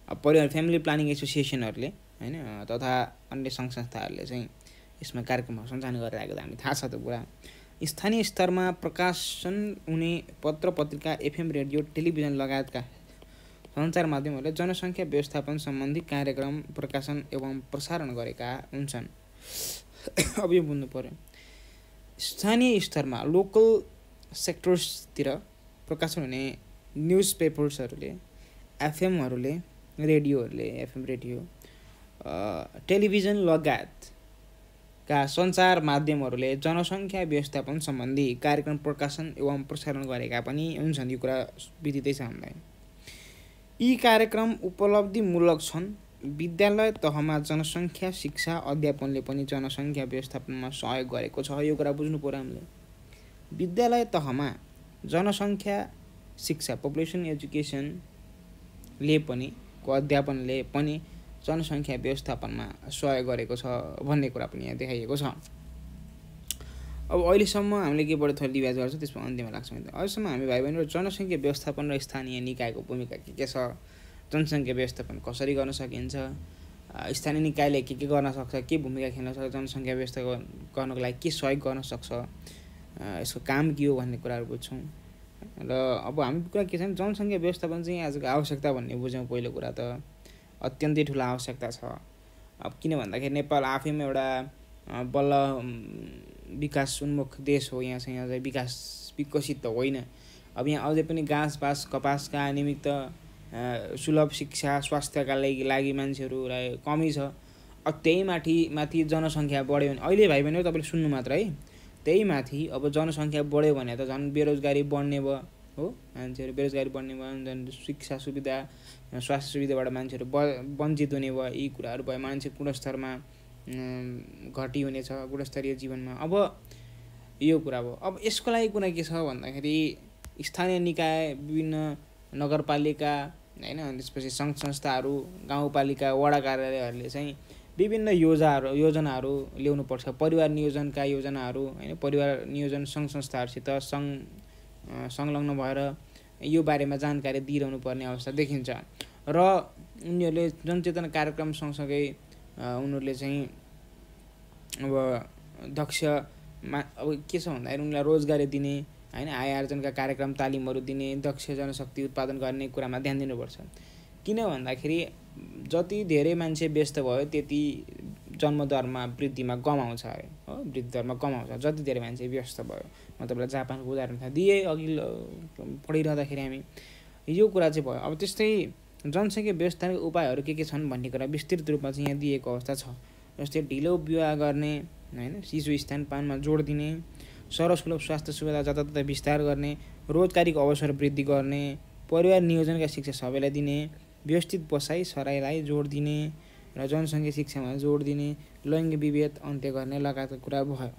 अब परिवार फ्यामिली प्लानिङ एसोसिएसनहरूले होइन तथा अन्य सङ्घ संस्थाहरूले चाहिँ यसमा कार्यक्रमहरू सञ्चालन गरिरहेको त हामी थाहा छ त्यो कुरा। स्थानीय स्तरमा प्रकाशन हुने पत्र पत्रिका, एफएम रेडियो, टेलिभिजन लगायतका सञ्चार माध्यमहरूले जनसङ्ख्या व्यवस्थापन सम्बन्धी कार्यक्रम प्रकाशन एवं प्रसारण गरेका हुन्छन्। अब यो बुझ्नु पर्यो, स्थानीय स्तरमा लोकल सेक्टर्सतिर प्रकाशन हुने न्युज पेपर्सहरूले, एफएमहरूले, रेडियोहरूले, एफएम रेडियो, टेलिभिजन लगायतका सञ्चार माध्यमहरूले जनसङ्ख्या व्यवस्थापन सम्बन्धी कार्यक्रम प्रकाशन एवं प्रसारण गरेका पनि हुन्छन्। यो कुरा विदितै छ हामीलाई। यी कार्यक्रम उपलब्धिमूलक छन्। विद्यालय तहमा जनसङ्ख्या शिक्षा अध्यापनले पनि जनसङ्ख्या व्यवस्थापनमा सहयोग गरेको छ। यो कुरा बुझ्नु पर्यो हामीले। विद्यालय तहमा जनसङ्ख्या शिक्षा, पपुलेसन एजुकेसनले पनि अध्यापनले पनि जनसङ्ख्या व्यवस्थापनमा सहयोग गरेको छ भन्ने कुरा पनि यहाँ देखाइएको छ। अब अहिलेसम्म हामीले के बढी थोरै रिभाइज गर्छ, त्यसमा अन्त्यमा लाग्छौँ। अहिलेसम्म हामी भाइ बहिनीहरू जनसङ्ख्या व्यवस्थापन र स्थानीय निकायको भूमिका के छ, जनसङ्ख्या व्यवस्थापन कसरी गर्न सकिन्छ, स्थानीय निकायले के गर्न सक्छ, के भूमिका खेल्न सक्छ, जनसङ्ख्या व्यवस्थापन गर्नको लागि के सहयोग गर्न सक्छ, यसको काम के हो भन्ने कुराहरू बुझ्छौँ। र अब हामी कुरा के छ भने जनसङ्ख्या व्यवस्थापन चाहिँ आजको आवश्यकता भन्ने बुझ्यौँ। पहिलो कुरा त अत्यन्तै ठुलो आवश्यकता छ। अब किन भन्दाखेरि नेपाल आफैमा एउटा बल्ल विकास उन्मुख देश हो। यहाँ चाहिँ अझै विकसित त होइन। अब यहाँ अझै पनि घाँस बाँस कपासका निमित्त सुलभ शिक्षा स्वास्थ्यका लागि मान्छेहरूलाई कमी छ। अब त्यही माथि जनसङ्ख्या बढ्यो भने अहिले भाइ बहिनी तपाईँले सुन्नु मात्र है, त्यही माथि अब जनसङ्ख्या बढ्यो भने त झन् बेरोजगारी बढ्ने भयो हो, मान्छेहरू बेरोजगारी बढ्ने भयो, झन् शिक्षा सुविधा स्वास्थ्य सुविधाबाट मान्छेहरू वञ्चित हुने भयो। यी कुराहरू भयो, मान्छे गुणस्तरमा घटी हुनेछ, गुणस्तरीय जीवनमा। अब यो कुरा भयो। अब यसको लागि कुरा के छ भन्दाखेरि स्थानीय निकाय, विभिन्न नगरपालिका होइन, त्यसपछि सङ्घ संस्थाहरू, गाउँपालिका, वडा कार्यालयहरूले चाहिँ विभिन्न योजनाहरू ल्याउनुपर्छ। परिवार नियोजनका योजनाहरू होइन, परिवार नियोजन सङ्घ संस्थाहरूसित संलग्न भएर यो बारेमा जानकारी दिइरहनु पर्ने अवस्था देखिन्छ। र उनीहरूले जनचेतना कार्यक्रम सँगसँगै उनीहरूले चाहिँ अब अब के छ भन्दाखेरि उनीहरूलाई रोजगारी दिने होइन, आय आर्जनका कार्यक्रम तालिमहरू दिने, दक्ष जनशक्ति उत्पादन गर्ने कुरामा ध्यान दिनुपर्छ। किन भन्दाखेरि जति धेरै मान्छे व्यस्त भयो त्यति जन्मदरमा वृद्धिमा कम आउँछ अरे हो, वृद्धि दरमा कम आउँछ जति धेरै मान्छे व्यस्त भयो। म तपाईँलाई जापानको उदाहरण थाहा दिएँ अघि पढिरहँदाखेरि हामी, यो कुरा चाहिँ भयो। अब त्यस्तै जनसङ्ख्या व्यवस्थापनको उपायहरू के छन् भन्ने कुरा विस्तृत रूपमा चाहिँ यहाँ दिएको अवस्था छ। जस्तै ढिलो विवाह गर्ने होइन, शिशु स्तनपानमा जोड दिने, सर्वसुलभ स्वास्थ्य सुविधा जताततै विस्तार गर्ने, रोजगारीको अवसर वृद्धि गर्ने, परिवार नियोजनका शिक्षा सबैलाई दिने, व्यवस्थित बसाइ सराइलाई जोड दिने र जनसङ्ख्या शिक्षामा जोड दिने, लैङ्गिक विभेद अन्त्य गर्ने लगायतका कुरा भयो।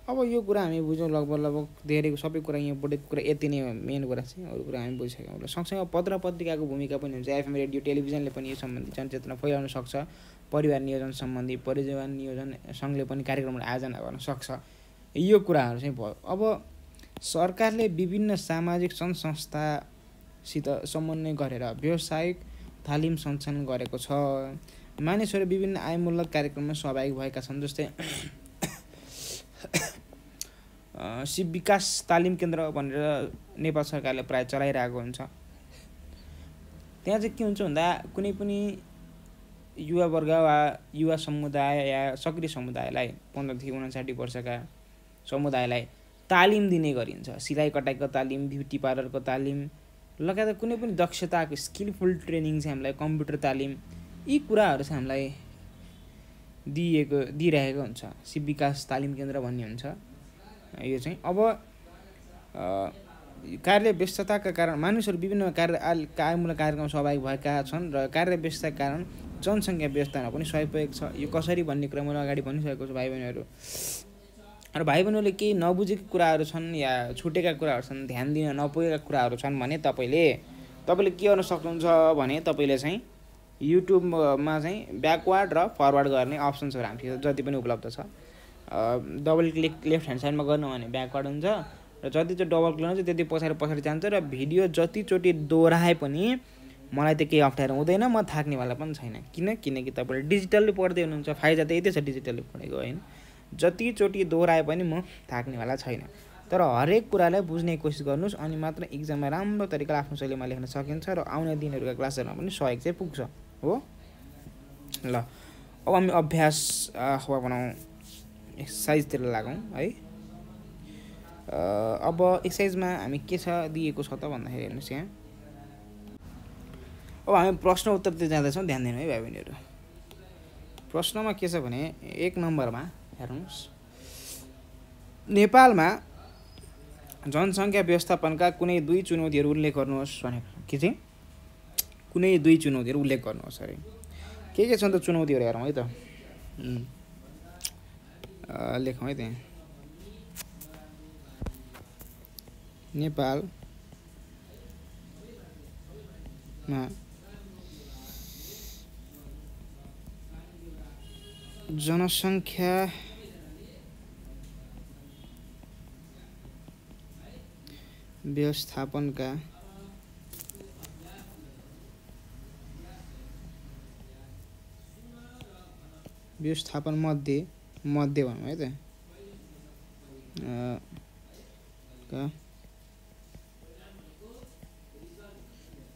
अब यो कुरा हामी बुझ्यौँ लगभग धेरै सबै कुरा यहाँ बढेको कुरा यति नै हो। मेन कुरा चाहिँ अरू कुरा हामी बुझिसक्यौँ। सँगसँगै पत्र पत्रिकाको भूमिका पनि हुन्छ। एफएम रेडियो टेलिभिजनले पनि यो सम्बन्धी जनचेतना फैलाउन सक्छ। परिवार नियोजन सम्बन्धी परिवार नियोजन सङ्घले पनि कार्यक्रमहरू आयोजना गर्न सक्छ। यो कुराहरू चाहिँ भयो। अब सरकारले विभिन्न सामाजिक सङ्घ संस्थासित समन्वय गरेर व्यावसायिक तालिम सञ्चालन गरेको छ। मानिसहरू विभिन्न आयमूलक कार्यक्रममा सहभागी भएका छन्। जस्तै शिव विकास तालिम केन्द्र भनेर नेपाल सरकारले प्राय चलाइरहेको हुन्छ। त्यहाँ चाहिँ के हुन्छ भन्दा कुनै पनि युवा वर्ग वा युवा समुदाय या सक्रिय समुदायलाई 15 देखि 59 वर्षका समुदायलाई तालिम दिने गरिन्छ। सिलाइ कटाइको तालिम, ब्युटी पार्लरको तालिम लगायत कुनै पनि दक्षताको स्किलफुल ट्रेनिङ चाहिँ हामीलाई, कम्प्युटर तालिम, यी कुराहरू चाहिँ हामीलाई दिइरहेको हुन्छ। शिव विकास तालिम केन्द्र भन्ने हुन्छ यो चाहिँ। अब कार्य व्यस्तताका कारण मानिसहरू विभिन्न कार्यमूलक कार्यक्रममा सहभागी भएका छन् र कार्य व्यस्तताका कारण जनसङ्ख्या व्यवस्थापनमा पनि सहयोग पुगेको छ। यो कसरी भन्ने कुरा मैले अगाडि भनिसकेको छु भाइ बहिनीहरू। र भाइ बहिनीहरूले केही नबुझेका कुराहरू छन् या छुटेका कुराहरू छन्, ध्यान दिन नपुगेका कुराहरू छन् भने तपाईँले के गर्न सक्नुहुन्छ भने तपाईँले चाहिँ युट्युबमा चाहिँ ब्याकवार्ड र फरवर्ड गर्ने अप्सन्सहरू हामीसित जति पनि उपलब्ध छ। डबल क्लिक लेफ्ट ह्यान्ड साइडमा गर्नु भने ब्याकवार्ड हुन्छ र जति चाहिँ डबल क्लिक हुन्छ त्यति पछाडि जान्छ र भिडियो जतिचोटि दोहोऱ्याए पनि मलाई त केही अप्ठ्यारो हुँदैन, म थाक्नेवाला पनि छैन। किनकि तपाईँले डिजिटल्ली पढ्दै हुनुहुन्छ। फाइदा त यति छ डिजिटल्ली पढेको होइन। जतिचोटि दोहोऱ्याए पनि म थाक्नेवाला छैन। तर हरेक कुरालाई बुझ्ने कोसिस गर्नुहोस् अनि मात्र इक्जाममा राम्रो तरिकाले आफ्नो शैलीमा लेख्न सकिन्छ र आउने दिनहरूका क्लासहरूमा पनि सहयोग चाहिँ पुग्छ हो। ल अब हामी अभ्यास बनाउँ, एक्सर्साइजतिर लागौँ है। अब एक्सर्साइजमा हामी के छ दिएको छ त भन्दाखेरि हेर्नुहोस् यहाँ। अब हामी प्रश्न उत्तरतिर जाँदैछौँ, ध्यान दिनु है भाइ बहिनीहरू। प्रश्नमा के छ भने 1 नम्बरमा हेर्नुहोस्, नेपालमा जनसङ्ख्या व्यवस्थापनका कुनै 2 चुनौतीहरू उल्लेख गर्नुहोस् भनेको। के चाहिँ कुनै 2 चुनौतीहरू उल्लेख गर्नुहोस् अरे। के छन् त चुनौतीहरू हेरौँ है त। लेखौँ है त्यहाँ। नेपालमा जनसङ्ख्या व्यवस्थापनका मध्ये भनौँ है त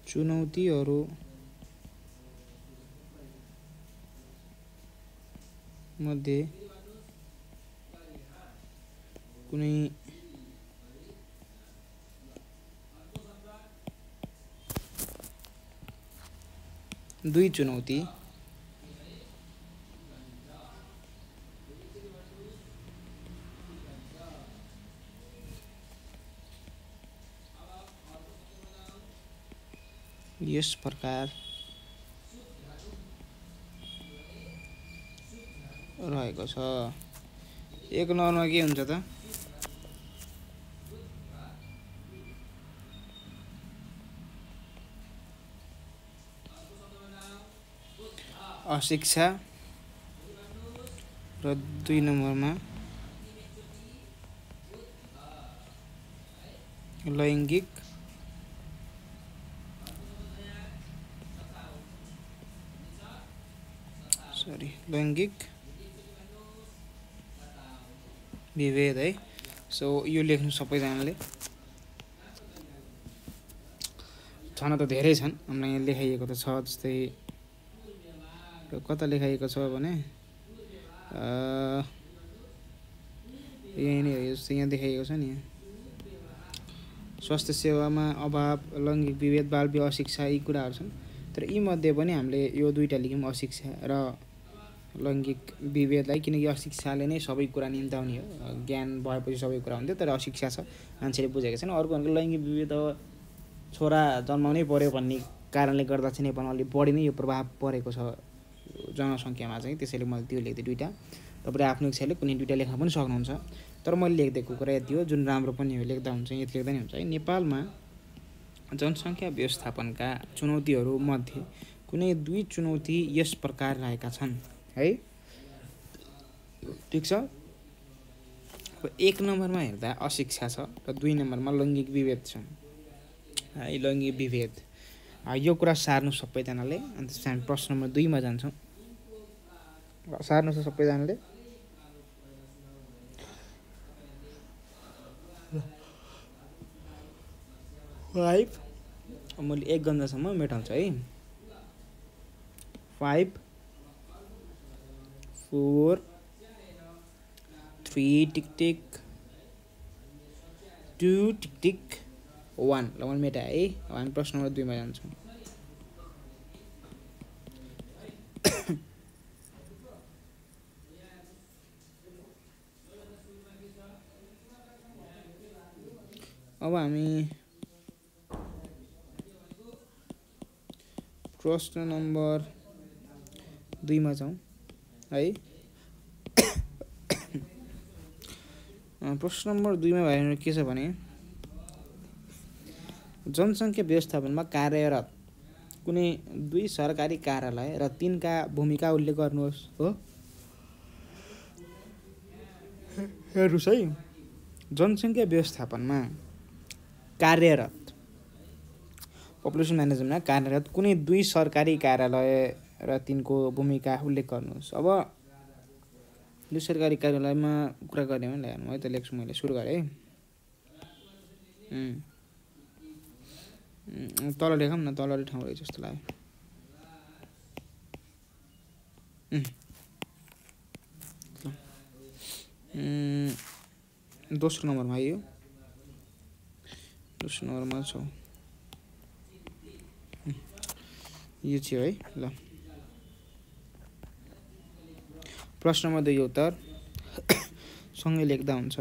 चुनौतीहरू मध्ये कुनै 2 चुनौती यस प्रकार रहेको छ। 1 नम्बरमा के हुन्छ त? अशिक्षा र 2 नम्बरमा लैङ्गिक विभेद है। सो यो लेख्नु सबैजनाले। छन त धेरै छन्, हामीलाई यहाँ लेखाइएको त छ। जस्तै कता लेखाइएको छ भने यही नै हो, यो जस्तो यहाँ देखाइएको छ नि। स्वास्थ्य सेवामा अभाव, लैङ्गिक विभेद, बाल विवाह, अशिक्षा यी कुराहरू छन्। तर यी मध्ये पनि हामीले यो दुईटा लेख्यौँ, अशिक्षा र लैङ्गिक विभेदलाई, किनकि अशिक्षाले नै सबै कुरा निम्ताउने हो। ज्ञान भएपछि सबै कुरा हुन्थ्यो, तर अशिक्षा छ, मान्छेले बुझेको छैन। अर्को भनेको लैङ्गिक विभेद अब छोरा जन्माउनै पर्यो भन्ने कारणले गर्दा चाहिँ नेपालमा अलिक बढी नै यो प्रभाव परेको छ जनसङ्ख्यामा चाहिँ। त्यसैले मैले त्यो लेख्दै दुईवटा। तपाईँले आफ्नो इच्छाले कुनै दुईवटा लेख्न पनि सक्नुहुन्छ। तर मैले लेखिदिएको कुरा यति हो, जुन राम्रो पनि हो, लेख्दा हुन्छ, यति लेख्दा नि हुन्छ है। नेपालमा जनसङ्ख्या व्यवस्थापनका चुनौतीहरूमध्ये कुनै दुई चुनौती यस प्रकार रहेका छन् है। ठिक छ। अब 1 नम्बरमा हेर्दा अशिक्षा छ र 2 नम्बरमा लैङ्गिक विभेद छ है। लैङ्गिक विभेद यो कुरा सार्नु सबैजनाले। अनि त्यसपछि हामी प्रश्न नम्बर 2 मा जान्छौँ। सार्नु छ सबैजनाले। मैले 1 गन्दासम्म मेटाउँछु है। 5 4 3 टिक टिक 2 टिक टिक 1। ल मैले मेटाएँ है। अब हामी प्रश्न नम्बर 2 मा जान्छौँ। अब हामी प्रश्न नम्बर 2 मा जाउँ है। प्रश्न नम्बर 2 मा भनेर के छ भने, जनसङ्ख्या व्यवस्थापनमा कार्यरत कुनै 2 सरकारी कार्यालय र तिनका भूमिका उल्लेख गर्नुहोस्। हो, हेर्नुहोस् है। जनसङ्ख्या व्यवस्थापनमा कार्यरत, पपुलेसन म्यानेजमेन्टमा कार्यरत कुनै 2 सरकारी कार्यालय र तिनको भूमिका उल्लेख गर्नुहोस्। अब 2 सरकारी कार्यालयमा कुरा गर्ने भने हेर्नु है, त लेख्छु मैले, सुरु गरेँ है। तल लेखौँ न, तल ठाउँ रहेछ जस्तो लाग्यो। दोस्रो नम्बरमा आयो, दोस्रो नम्बरमा छ यो चाहिँ है। ल प्रश्न नम्बर 2 उत्तर सँगै लेख्दा हुन्छ।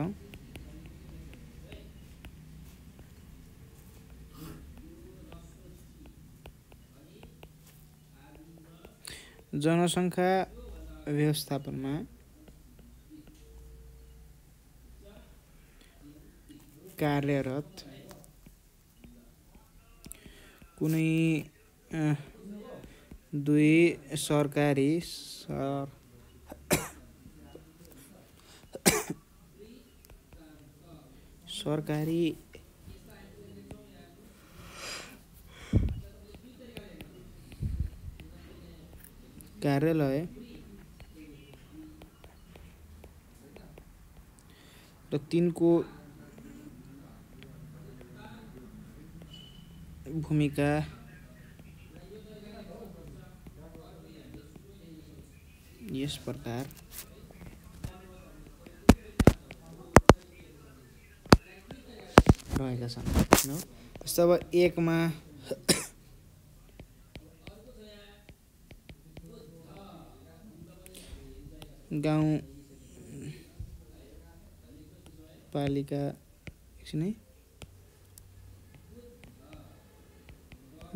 जनसङ्ख्या व्यवस्थापनमा कार्यरत कुनै 2 सरकारी कार्यालय र तिनको भूमिका यस प्रकार रहेका छन्। जस्तो अब 1 मा गाउँ पालिका एकछिन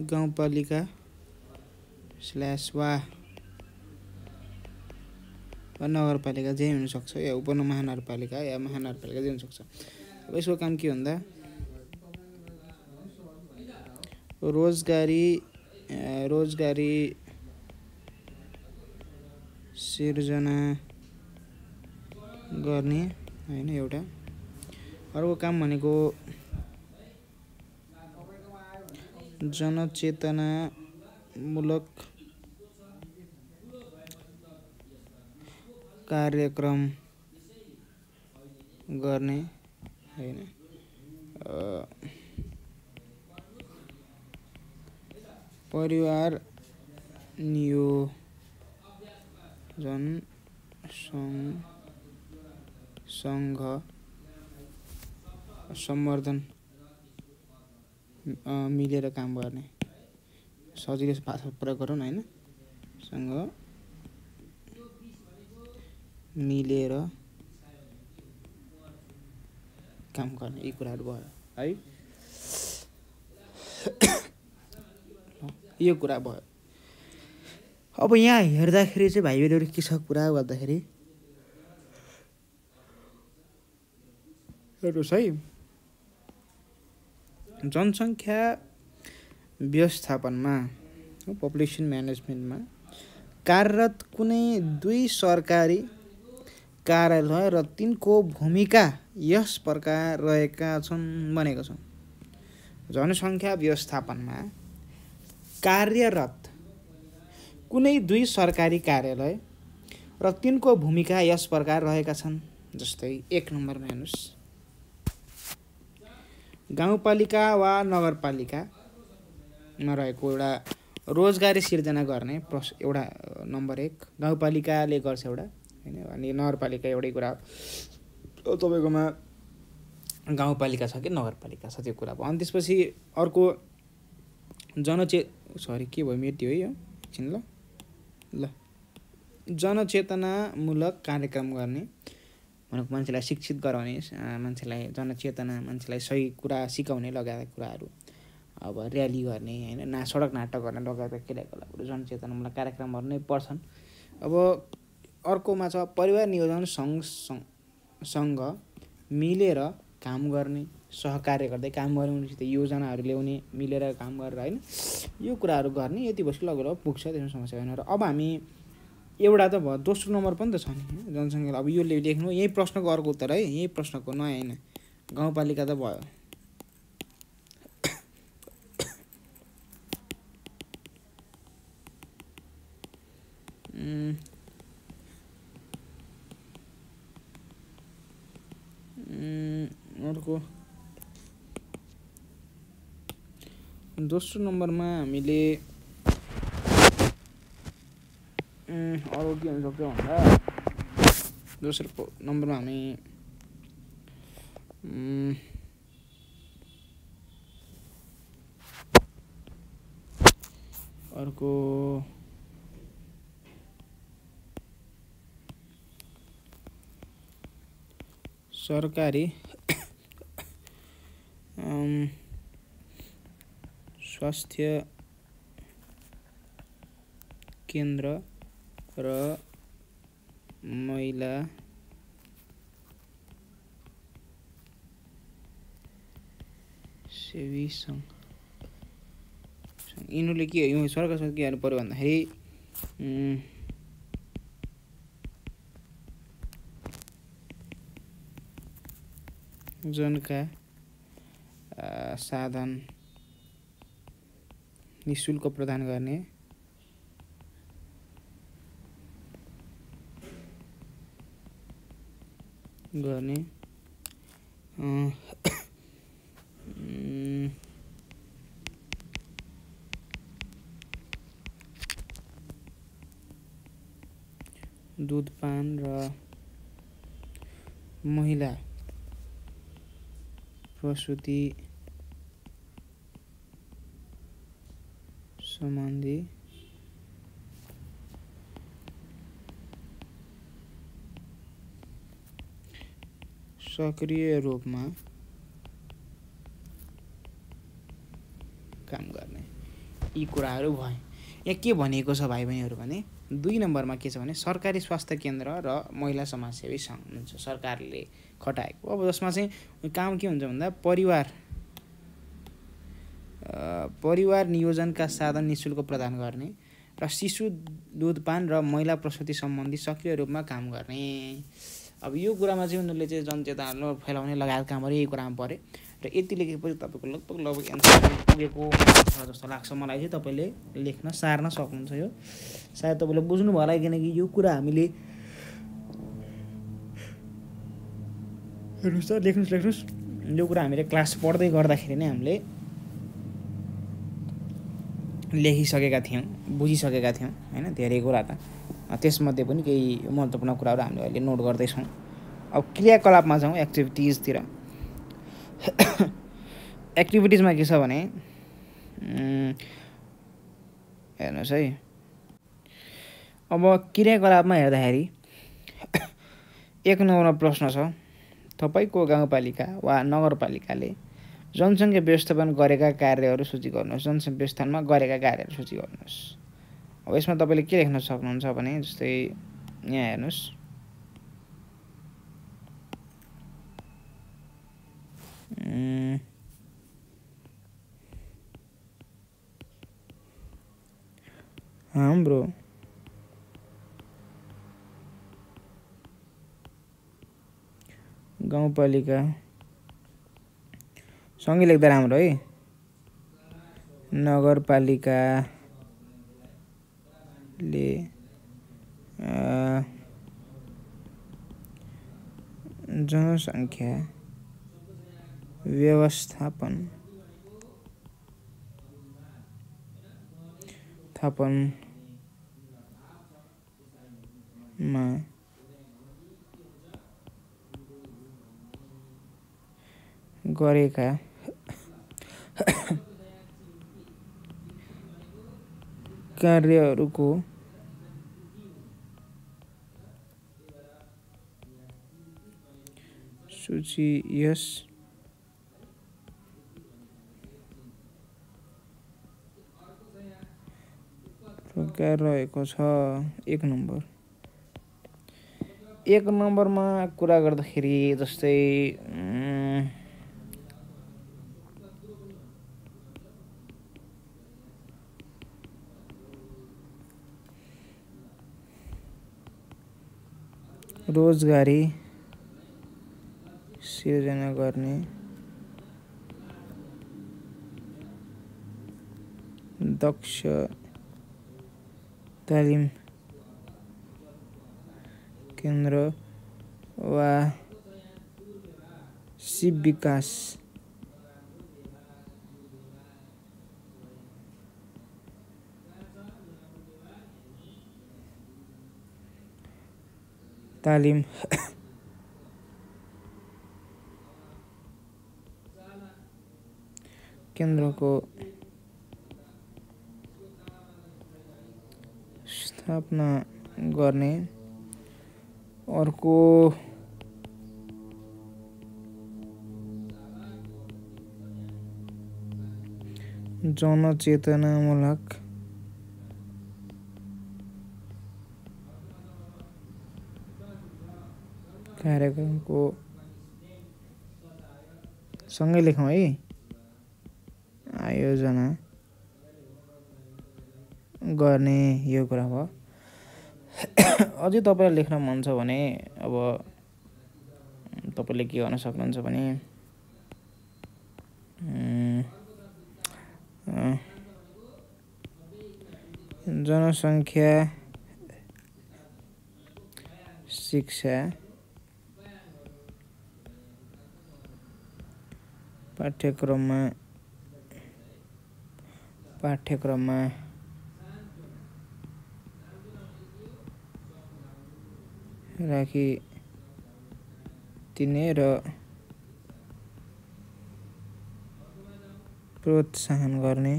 गाउँपालिका /वा नगरपालिका जे हुनसक्छ, या उपमहानगरपालिका या महानगरपालिका जे हुनसक्छ। अब यसको काम के भन्दा रोजगारी सिर्जना गर्ने हैन एउटा। अर्को काम भनेको जनचेतनामूलक कार्यक्रम गर्ने हैन। परिवार नियोजन सङ्घ सम्वर्धन मिलेर काम गर्ने, सजिलो भाषा प्रयोग गरौँ न होइन। सँग मिलेर काम गर्ने यी कुराहरू भयो है। यो कुरा भयो। अब यहाँ हेर्दाखेरि चाहिँ भाइ बहिनीहरू के छ कुरा गर्दाखेरि हेर्नुहोस् है, जनसङ्ख्या व्यवस्थापनमा पपुलेसन म्यानेजमेन्टमा कार्यरत कुनै 2 सरकारी कार्यालय र तिनको भूमिका यस प्रकार रहेका छन् भनेको छ। जनसङ्ख्या व्यवस्थापनमा कार्यरत कुनै 2 सरकारी कार्यालय र तिनको भूमिका यस प्रकार रहेका छन्। जस्तै 1 नम्बरमा हेर्नुहोस्, गाउँपालिका वा नगरपालिकामा रहेको एउटा रोजगारी सिर्जना गर्ने एउटा नम्बर 1 गाउँपालिकाले गर्छ एउटा हैन। अनि नगरपालिका एउटै कुरा हो, तपाईँकोमा गाउँपालिका छ कि नगरपालिका छ त्यो कुरा भयो। अनि त्यसपछि अर्को के भयो मेट्यो है यो एकछिन ल जनचेतनामूलक कार्यक्रम गर्ने भनेको मान्छेलाई शिक्षित गराउने, मान्छेलाई जनचेतना, मान्छेलाई सही कुरा सिकाउने लगायत कुराहरू, अब र्याली गर्ने होइन, सडक नाटक गर्ने लगायत क्रियाकलापहरू जनचेतनामूलक कार्यक्रमहरू नै पर्छन्। अब अर्कोमा छ परिवार नियोजन सँग मिलेर काम गर्ने, सहकार्य गर्दै काम गर्नेसित योजनाहरू ल्याउने, मिलेर काम गरेर होइन, यो कुराहरू गर्ने। यति वर्ष लगभग पुग्छ, त्यसमा समस्या होइन। र अब हामी एउटा त भयो, दोस्रो नम्बर पनि त छ नि जनसङ्ख्या। अब यो लेख्नु, यही प्रश्नको अर्को उत्तर है, यही प्रश्नको नयाँ होइन। गाउँपालिका त भयो। अर्को दोस्रो नम्बरमा हामीले अरू के हुन सक्छ भन्दा दोस्रो नम्बरमा हामी अर्को सरकारी स्वास्थ्य केन्द्र र महिला सेवी सङ्घ, यिनीहरूले के यो सरकारसँग के गर्नु पर्यो भन्दाखेरि जनका साधन निःशुल्क प्रदान गर्ने, दुधपान र महिला प्रसुति सम्बन्धी सक्रिय रूपमा काम गर्ने, यी कुराहरू भयो। यहाँ के भनिएको छ भाइ बहिनीहरू भने 2 नम्बरमा के छ भने सरकारी स्वास्थ्य केन्द्र र महिला समाजसेवी सङ्घ हुन्छ, सरकारले खटाएको। अब जसमा चाहिँ काम के हुन्छ भन्दा परिवार नियोजनका साधन निःशुल्क प्रदान गर्ने र शिशु दुधपान र महिला प्रसुति सम्बन्धी सक्रिय रूपमा काम गर्ने। अब यो कुरामा चाहिँ उनीहरूले चाहिँ जनचेतना फैलाउने लगायत कामहरू यही कुरामा परे। र यति लेखेपछि तपाईँको लगभग एन्सर पुगेको जस्तो लाग्छ मलाई चाहिँ। तपाईँले लेख्न सार्न सक्नुहुन्छ। यो सायद तपाईँले बुझ्नु भयो होला, किनकि यो कुरा हामीले हेर्नुहोस् त, लेख्नुहोस् यो कुरा हामीले क्लास पढ्दै गर्दाखेरि नै हामीले लेखिसकेका थियौँ, बुझिसकेका थियौँ होइन धेरै कुरा त। त्यसमध्ये पनि केही महत्त्वपूर्ण कुराहरू हामीले अहिले नोट गर्दैछौँ। अब क्रियाकलापमा जाउँ, एक्टिभिटिजतिर। एक्टिभिटिजमा के छ भने हेर्नुहोस् है, अब क्रियाकलापमा हेर्दाखेरि 1 नम्बरमा प्रश्न छ, तपाईँको गाउँपालिका वा नगरपालिकाले जनसङ्ख्या व्यवस्थापन गरेका कार्यहरू सूची गर्नुहोस्। जनसङ्ख्या व्यवस्थापनमा गरेका कार्यहरू सूची गर्नुहोस्। अब यसमा तपाईँले के लेख्न सक्नुहुन्छ भने जस्तै यहाँ हेर्नुहोस्, हाम्रो गाउँपालिका सँगै लेख्दा राम्रो है, नगरपालिकाले जनसङ्ख्या व्यवस्थापनमा गरेका कार्यहरूको सूची यस प्रकार रहेको छ। 1 नम्बर। 1 नम्बरमा कुरा गर्दाखेरि जस्तै रोजगारी सिर्जना गर्ने दक्ष तालिम केन्द्र वा सिप विकास तालिम केन्द्रको स्थापना गर्ने। अर्को जनचेतनामूलक कार्यक्रमको सँगै लेखौँ है, आयोजना गर्ने, यो कुरा भयो। अझै तपाईँलाई लेख्न मन छ भने अब तपाईँले के गर्न सक्नुहुन्छ भने जनसङ्ख्या शिक्षा पाठ्यक्रममा राखिदिने र प्रोत्साहन गर्ने,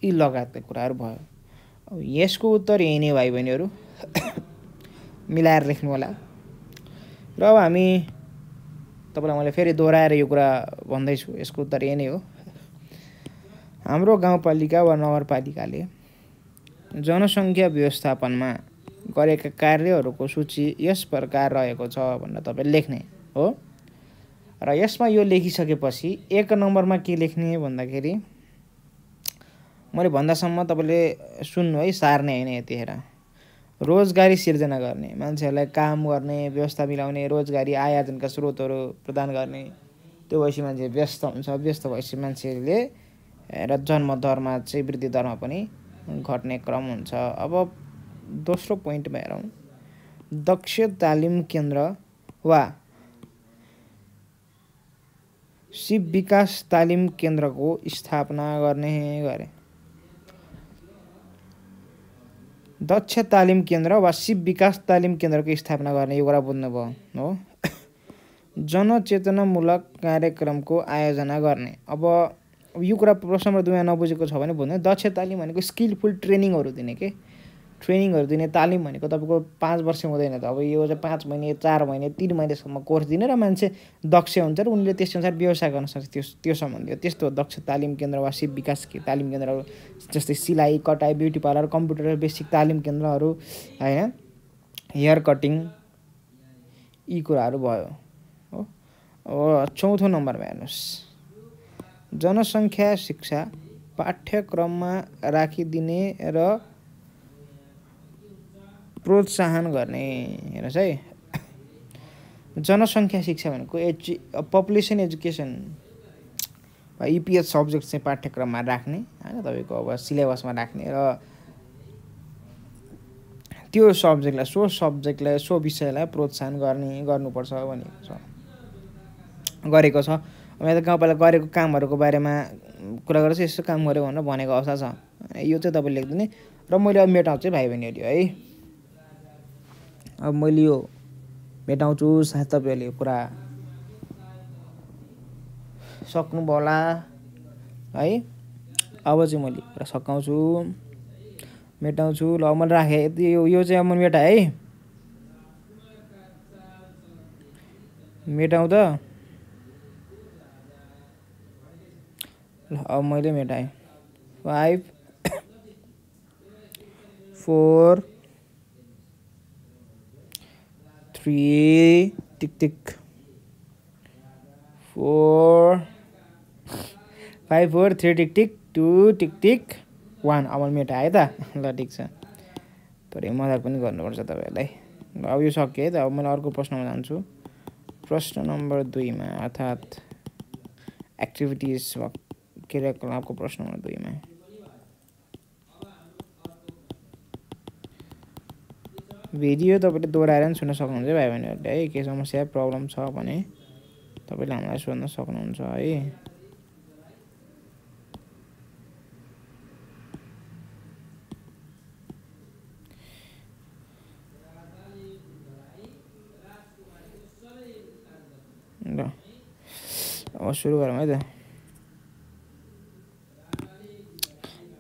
यी लगायतका कुराहरू भयो। अब यसको उत्तर यही नै भाइ बहिनीहरू, मिलाएर लेख्नु होला। र अब हामी तपाईँलाई मैले फेरि दोहोऱ्याएर यो कुरा भन्दैछु, यसको उत्तर यही नै हो। हाम्रो गाउँपालिका वा नगरपालिकाले जनसङ्ख्या व्यवस्थापनमा गरेका कार्यहरूको सूची यस प्रकार रहेको छ भनेर तपाईँ लेख्ने हो। र यसमा यो लेखिसकेपछि 1 नम्बरमा के लेख्ने भन्दाखेरि मैले भन्दासम्म तपाईँले सुन्नु है, सार्ने होइन यतिखेर। रोजगारी सिर्जना गर्ने, मान्छेहरूलाई काम गर्ने, व्यवस्था मिलाउने, रोजगारी आयोजनका स्रोतहरू प्रदान गर्ने। त्यो भएपछि मान्छे व्यस्त हुन्छ, व्यस्त भएपछि मान्छेले र जन्मदरमा चाहिँ वृद्धि दरमा पनि घट्ने क्रम हुन्छ। अब दोस्रो पोइन्टमा हेरौँ, दक्ष तालिम केन्द्र वा सिप विकास तालिम केन्द्रको स्थापना गर्ने गरे। दक्ष तालिम केन्द्र वा शिव विकास तालिम केन्द्रको स्थापना गर्ने यो कुरा बुझ्नुभयो हो। जनचेतनामूलक कार्यक्रमको आयोजना गर्ने। अब यो कुरा प्रश्न नम्बर 2 मा नबुझेको छ भने बुझ्नु। दक्ष तालिम भनेको स्किलफुल ट्रेनिङहरू दिने के, ट्रेनिङहरू दिने। तालिम भनेको तपाईँको 5 वर्ष हुँदैन त, अब यो चाहिँ 5 महिने 4 महिने 3 महिनासम्म कोर्स दिने र मान्छे दक्ष हुन्छ र उनले त्यसअनुसार व्यवसाय गर्न सक्छ। त्यो सम्बन्धी हो, त्यस्तो हो दक्ष तालिम केन्द्र वा शिव विकास तालिम केन्द्रहरू। जस्तै सिलाइ कटाइ, ब्युटी पार्लर, कम्प्युटर बेसिक तालिम केन्द्रहरू होइन, हेयर कटिङ, यी कुराहरू भयो हो। अब 4औं नम्बरमा हेर्नुहोस्, जनसङ्ख्या शिक्षा पाठ्यक्रममा राखिदिने र प्रोत्साहन गर्ने। हेर्नुहोस् है, जनसङ्ख्या शिक्षा भनेको पपुलेसन एजुकेसन वा इपिएस सब्जेक्ट चाहिँ पाठ्यक्रममा राख्ने होइन, तपाईँको अब सिलेबसमा राख्ने र त्यो सब्जेक्टलाई सो विषयलाई प्रोत्साहन गर्नुपर्छ भनेको छ, गरेको छ। यहाँ त गाउँपालिका गरेको कामहरूको बारेमा कुरा गरेर यसो काम गऱ्यो भनेर भनेको अवस्था छ। यो चाहिँ तपाईँले लेख्दिने र मैले अब मेटाउँछु भाइ बहिनीहरू है। अब मैले यो मेटाउँछु, सायद तपाईँहरूले यो कुरा सक्नुभयो होला है। अब चाहिँ मैले कुरा सकाउँछु, मेटाउँछु। ल मैले राखेँ यति, यो चाहिँ अब मैले मेटाएँ है, मेटाउँ त। ल अब मैले मेटाएँ। 5 4 3 टिक टिक 4 5 4 3 टिक टिक 2 टिक टिक 1। अब मेटाएँ त। ल ठिक छ, तर मजाक पनि गर्नुपर्छ तपाईँहरूलाई। अब यो सक्यो है त। अब मैले अर्को प्रश्नमा जान्छु, प्रश्न नम्बर 2 मा, अर्थात् एक्टिभिटिज वा क्रियाकलापको प्रश्न नम्बर 2 मा। भिडियो तपाईँले दोहोऱ्याएर पनि सुन्न सक्नुहुन्छ भाइ बहिनीहरूले है। के समस्या प्रब्लम छ भने तपाईँले हामीलाई सोध्न सक्नुहुन्छ है। ल अब सुरु गरौँ है त।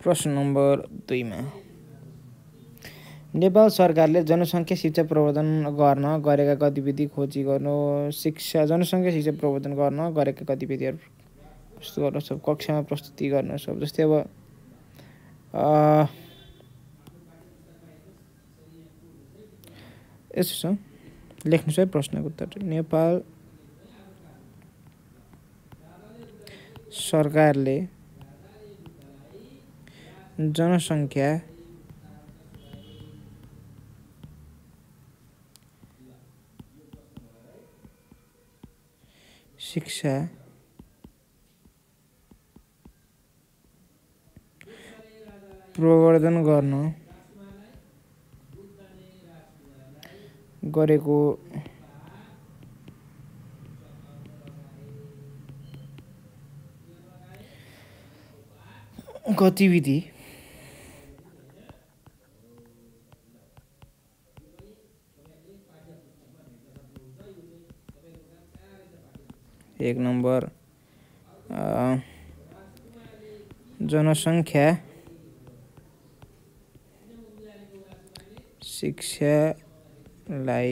प्रश्न नम्बर 2 मा, नेपाल सरकारले जनसङ्ख्या शिक्षा प्रवर्धन गर्न गरेका गतिविधि खोजी गर्नु। जनसङ्ख्या शिक्षा प्रवर्धन गर्न गरेका गतिविधिहरू प्रस्तुत गर्नुहोस्। कक्षामा प्रस्तुति गर्नुहोस्। अब जस्तै अब यसो छ, लेख्नुहोस् है प्रश्नको उत्तर। नेपाल सरकारले जनसङ्ख्या शिक्षा प्रवर्धन गर्न गरेको गतिविधि एक नम्बर जनसङ्ख्या शिक्षालाई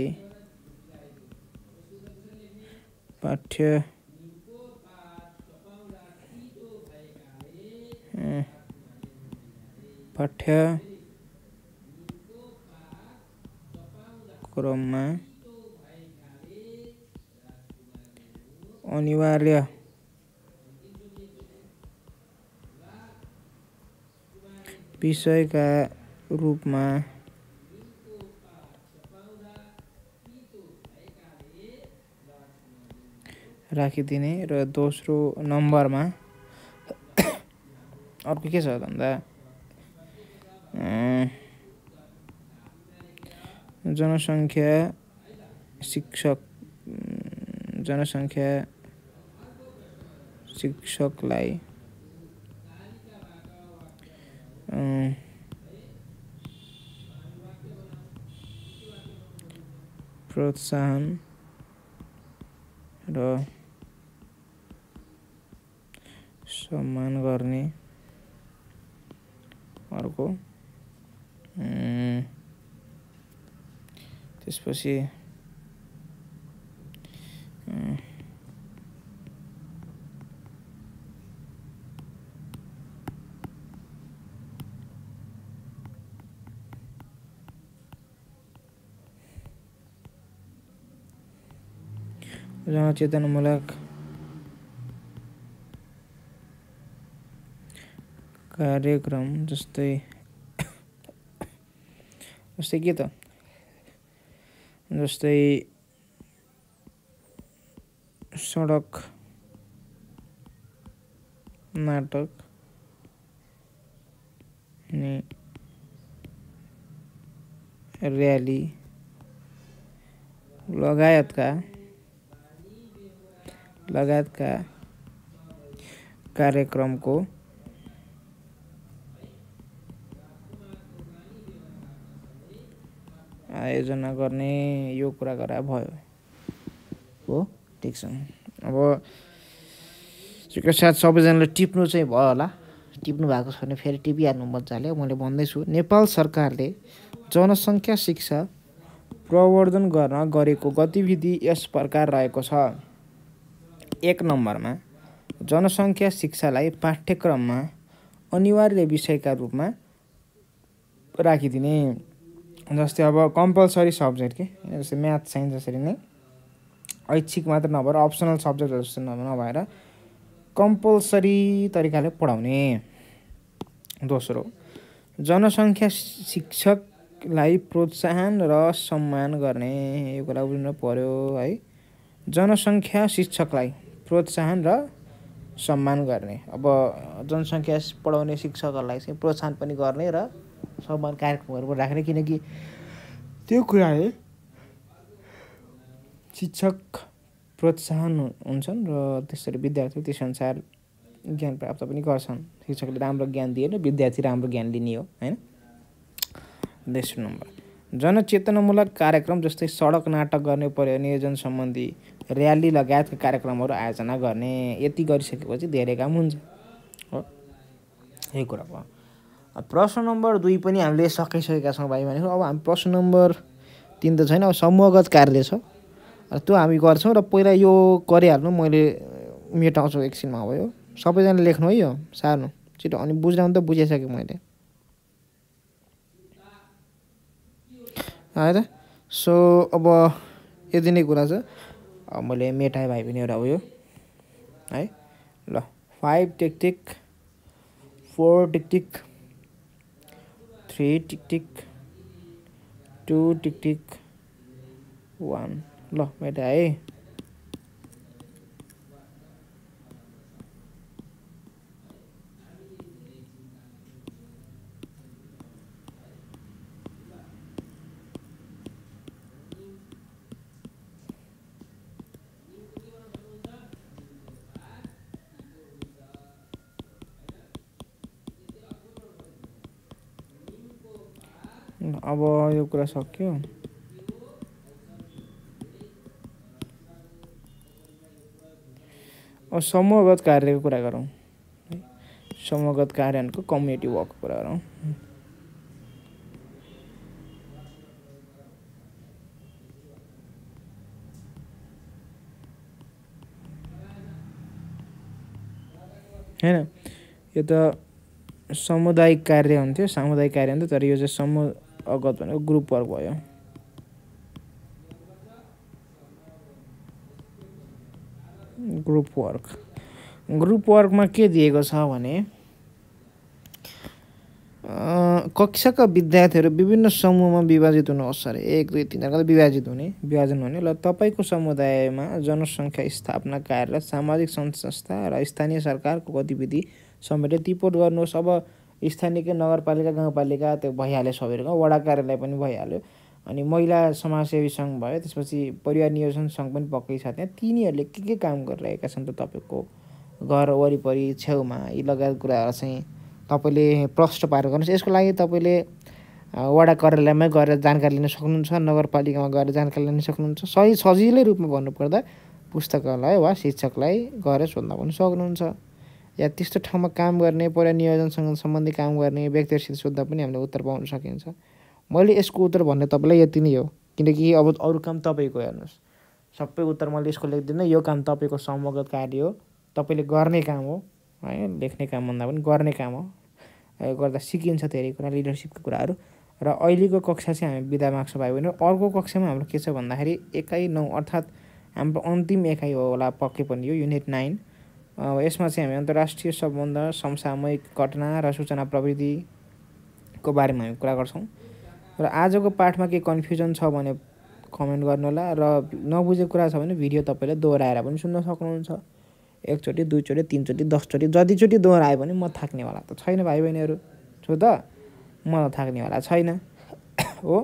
पाठ्यक्रममा अनिवार्य विषयका रूपमा राखिदिने। र दोस्रो नम्बरमा अर्को के छ भन्दा जनसङ्ख्या शिक्षकलाई प्रोत्साहन र सम्मान गर्ने अर्को त्यसपछि जनचेतनामूलक कार्यक्रम जस्तै के त जस्तै सडक नाटक अनि र्याली लगायतका कार्यक्रमको आयोजना गर्ने यो कुरा गरा भयो हो। ठिक छ। अब यसको साथ सबैजनाले टिप्नु चाहिँ भयो होला। टिप्नु भएको छ भने फेरि टिपिहाल्नु मजाले। मैले भन्दैछु नेपाल सरकारले जनसङ्ख्या शिक्षा प्रवर्धन गर्न गरेको गतिविधि यस प्रकार रहेको छ। 1 नम्बरमा जनसङ्ख्या शिक्षालाई पाठ्यक्रममा अनिवार्य विषयका रूपमा राखिदिने। जस्तै अब कम्पलसरी सब्जेक्ट के जस्तै म्याथ साइन्स जसरी नै ऐच्छिक मात्र नभएर अप्सनल सब्जेक्ट जस्तो नभएर कम्पलसरी तरिकाले पढाउने। दोस्रो जनसङ्ख्या शिक्षकलाई प्रोत्साहन र सम्मान गर्ने। यो कुरा बुझ्नु पर्यो है। जनसङ्ख्या शिक्षकलाई प्रोत्साहन र सम्मान गर्ने। अब जनसङ्ख्या पढाउने शिक्षकहरूलाई चाहिँ प्रोत्साहन पनि गर्ने र सम्मान कार्यक्रमहरू पनि राख्ने। किनकि त्यो कुराले शिक्षक प्रोत्साहन हुन्छन् र त्यसरी विद्यार्थीले त्यसअनुसार ज्ञान प्राप्त पनि गर्छन्। शिक्षकले राम्रो ज्ञान दिएर विद्यार्थी राम्रो ज्ञान लिने हो हैन। 10 नम्बर जनचेतनामूलक कार्यक्रम जस्तै सडक नाटक गर्ने परिनियोजन सम्बन्धी र्याली लगायतका कार्यक्रमहरू आयोजना गर्ने। यति गरिसकेपछि धेरै काम हुन्छ हो। यही कुरा भयो। प्रश्न नम्बर 2 पनि हामीले सकिसकेका छौँ भाइ भनेको। अब हामी प्रश्न नम्बर 3 त छैन। अब समूहगत कार्य छ त्यो हामी गर्छौँ र पहिला यो गरिहाल्नु। मैले मेटाउँछु एकछिनमा अब यो सबैजना लेख्नु है। यो सार्नु छिटो अनि बुझ्नु त बुझिसकेँ मैले है त। सो अब यति नै कुरा छ। अब मैले मेटाएँ भाइ पनि एउटा उयो है ल। 5 टिक टिक 4 टिक टिक 3 टिक टिक 2 टिक टिक 1 ल मेटाएँ। अब यो कुरा सक्यो। अब समूहगत कार्यको कुरा गरौँ है। समूहगत कार्यहरूको कम्युनिटी वर्कको कुरा गरौँ। हैन यो त सामुदायिक कार्य हुन्थ्यो। सामुदायिक कार्य हुन्थ्यो तर यो चाहिँ समूहगत भनेको ग्रुप वर्क भयो। ग्रुप वर्कमा के दिएको छ भने कक्षाका विद्यार्थीहरू विभिन्न समूहमा विभाजित हुनुहोस् अरे। 1 2 3 विभाजन हुने। ल तपाईँको समुदायमा जनसङ्ख्या स्थापना कार्य सामाजिक संस्था र स्थानीय सरकारको गतिविधि समेटेर रिपोर्ट गर्नुहोस्। अब स्थानीय नगरपालिका गाउँपालिका त्यो भइहाल्यो सबैको। वडा कार्यालय पनि भइहाल्यो। अनि महिला समाजसेवी सङ्घ भयो। त्यसपछि परिवार नियोजन सङ्घ पनि पक्कै छ। त्यहाँ तिनीहरूले के काम गरिरहेका छन् त तपाईँको घर वरिपरि छेउमा यी लगायत कुराहरू चाहिँ तपाईँले प्रश्न पार गर्नुहोस्। यसको लागि तपाईँले वडा कार्यालयमै गएर जानकारी लिन सक्नुहुन्छ, नगरपालिकामा गएर जानकारी लिन सक्नुहुन्छ। सजिलै रूपमा भन्नुपर्दा पुस्तकालय वा शिक्षकलाई गएर सोध्न पनि सक्नुहुन्छ। या त्यस्तो ठाउँमा काम गर्ने, पहिला नियोजनसँग सम्बन्धी काम गर्ने व्यक्तिहरूसित सोध्दा पनि हामीले उत्तर पाउन सकिन्छ। मैले यसको उत्तर भन्ने तपाईँलाई यति नै हो, किनकि अब अरू काम तपाईँको हेर्नुहोस्, सबै उत्तर मैले यसको लेख्दिनँ। यो काम तपाईँको समूहगत कार्य हो, तपाईँले गर्ने काम हो है, लेख्ने काम भन्दा पनि गर्ने काम हो। गर्दा सिकिन्छ धेरै कुरा, लिडरसिपको कुराहरू। र अहिलेको कक्षा चाहिँ हामी बिदा माग्छौँ भाइ बहिनी। अर्को कक्षामा हाम्रो के छ भन्दाखेरि एकाइ 9 अर्थात् हाम्रो अन्तिम एकाइ हो होला पक्कै पनि यो युनिट 9। यसमा चाहिँ हामी अन्तर्राष्ट्रिय सम्बन्ध, समसामयिक घटना र सूचना प्रविधिको बारेमा हामी कुरा गर्छौँ। र आजको पाठमा के कन्फ्युजन छ भने कमेन्ट गर्नु होला, र नबुझेको कुरा छ भने भिडियो तपाईँले दोहोऱ्याएर पनि सुन्न सक्नुहुन्छ। 1 चोटि 2 चोटि 3 चोटि 10 चोटि जतिचोटि दोहोऱ्यायो भने म थाक्नेवाला त छैन भाइ बहिनीहरू, छो त म थाक्नेवाला छैन हो।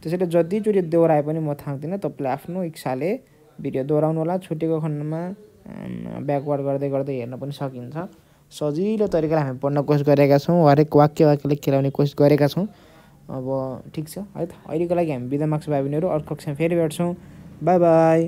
त्यसैले जतिचोटि दोहोऱ्याए पनि म थाक्दिनँ। तपाईँले आफ्नो इच्छाले भिडियो दोहोऱ्याउनु होला। छुटेको खण्डमा ब्याकवर्ड गर्दै गर्दै हेर्न पनि सकिन्छ। सजिलो तरिकाले हामी पढ्न कोसिस गरेका छौँ, हरेक वाक्यले खेलाउने कोसिस गरेका छौँ। अब ठिक छ है त, अहिलेको लागि हामी बिदा माग्छौँ भाइ बहिनीहरू। अर्को कक्षामा फेरि भेट्छौँ। By by.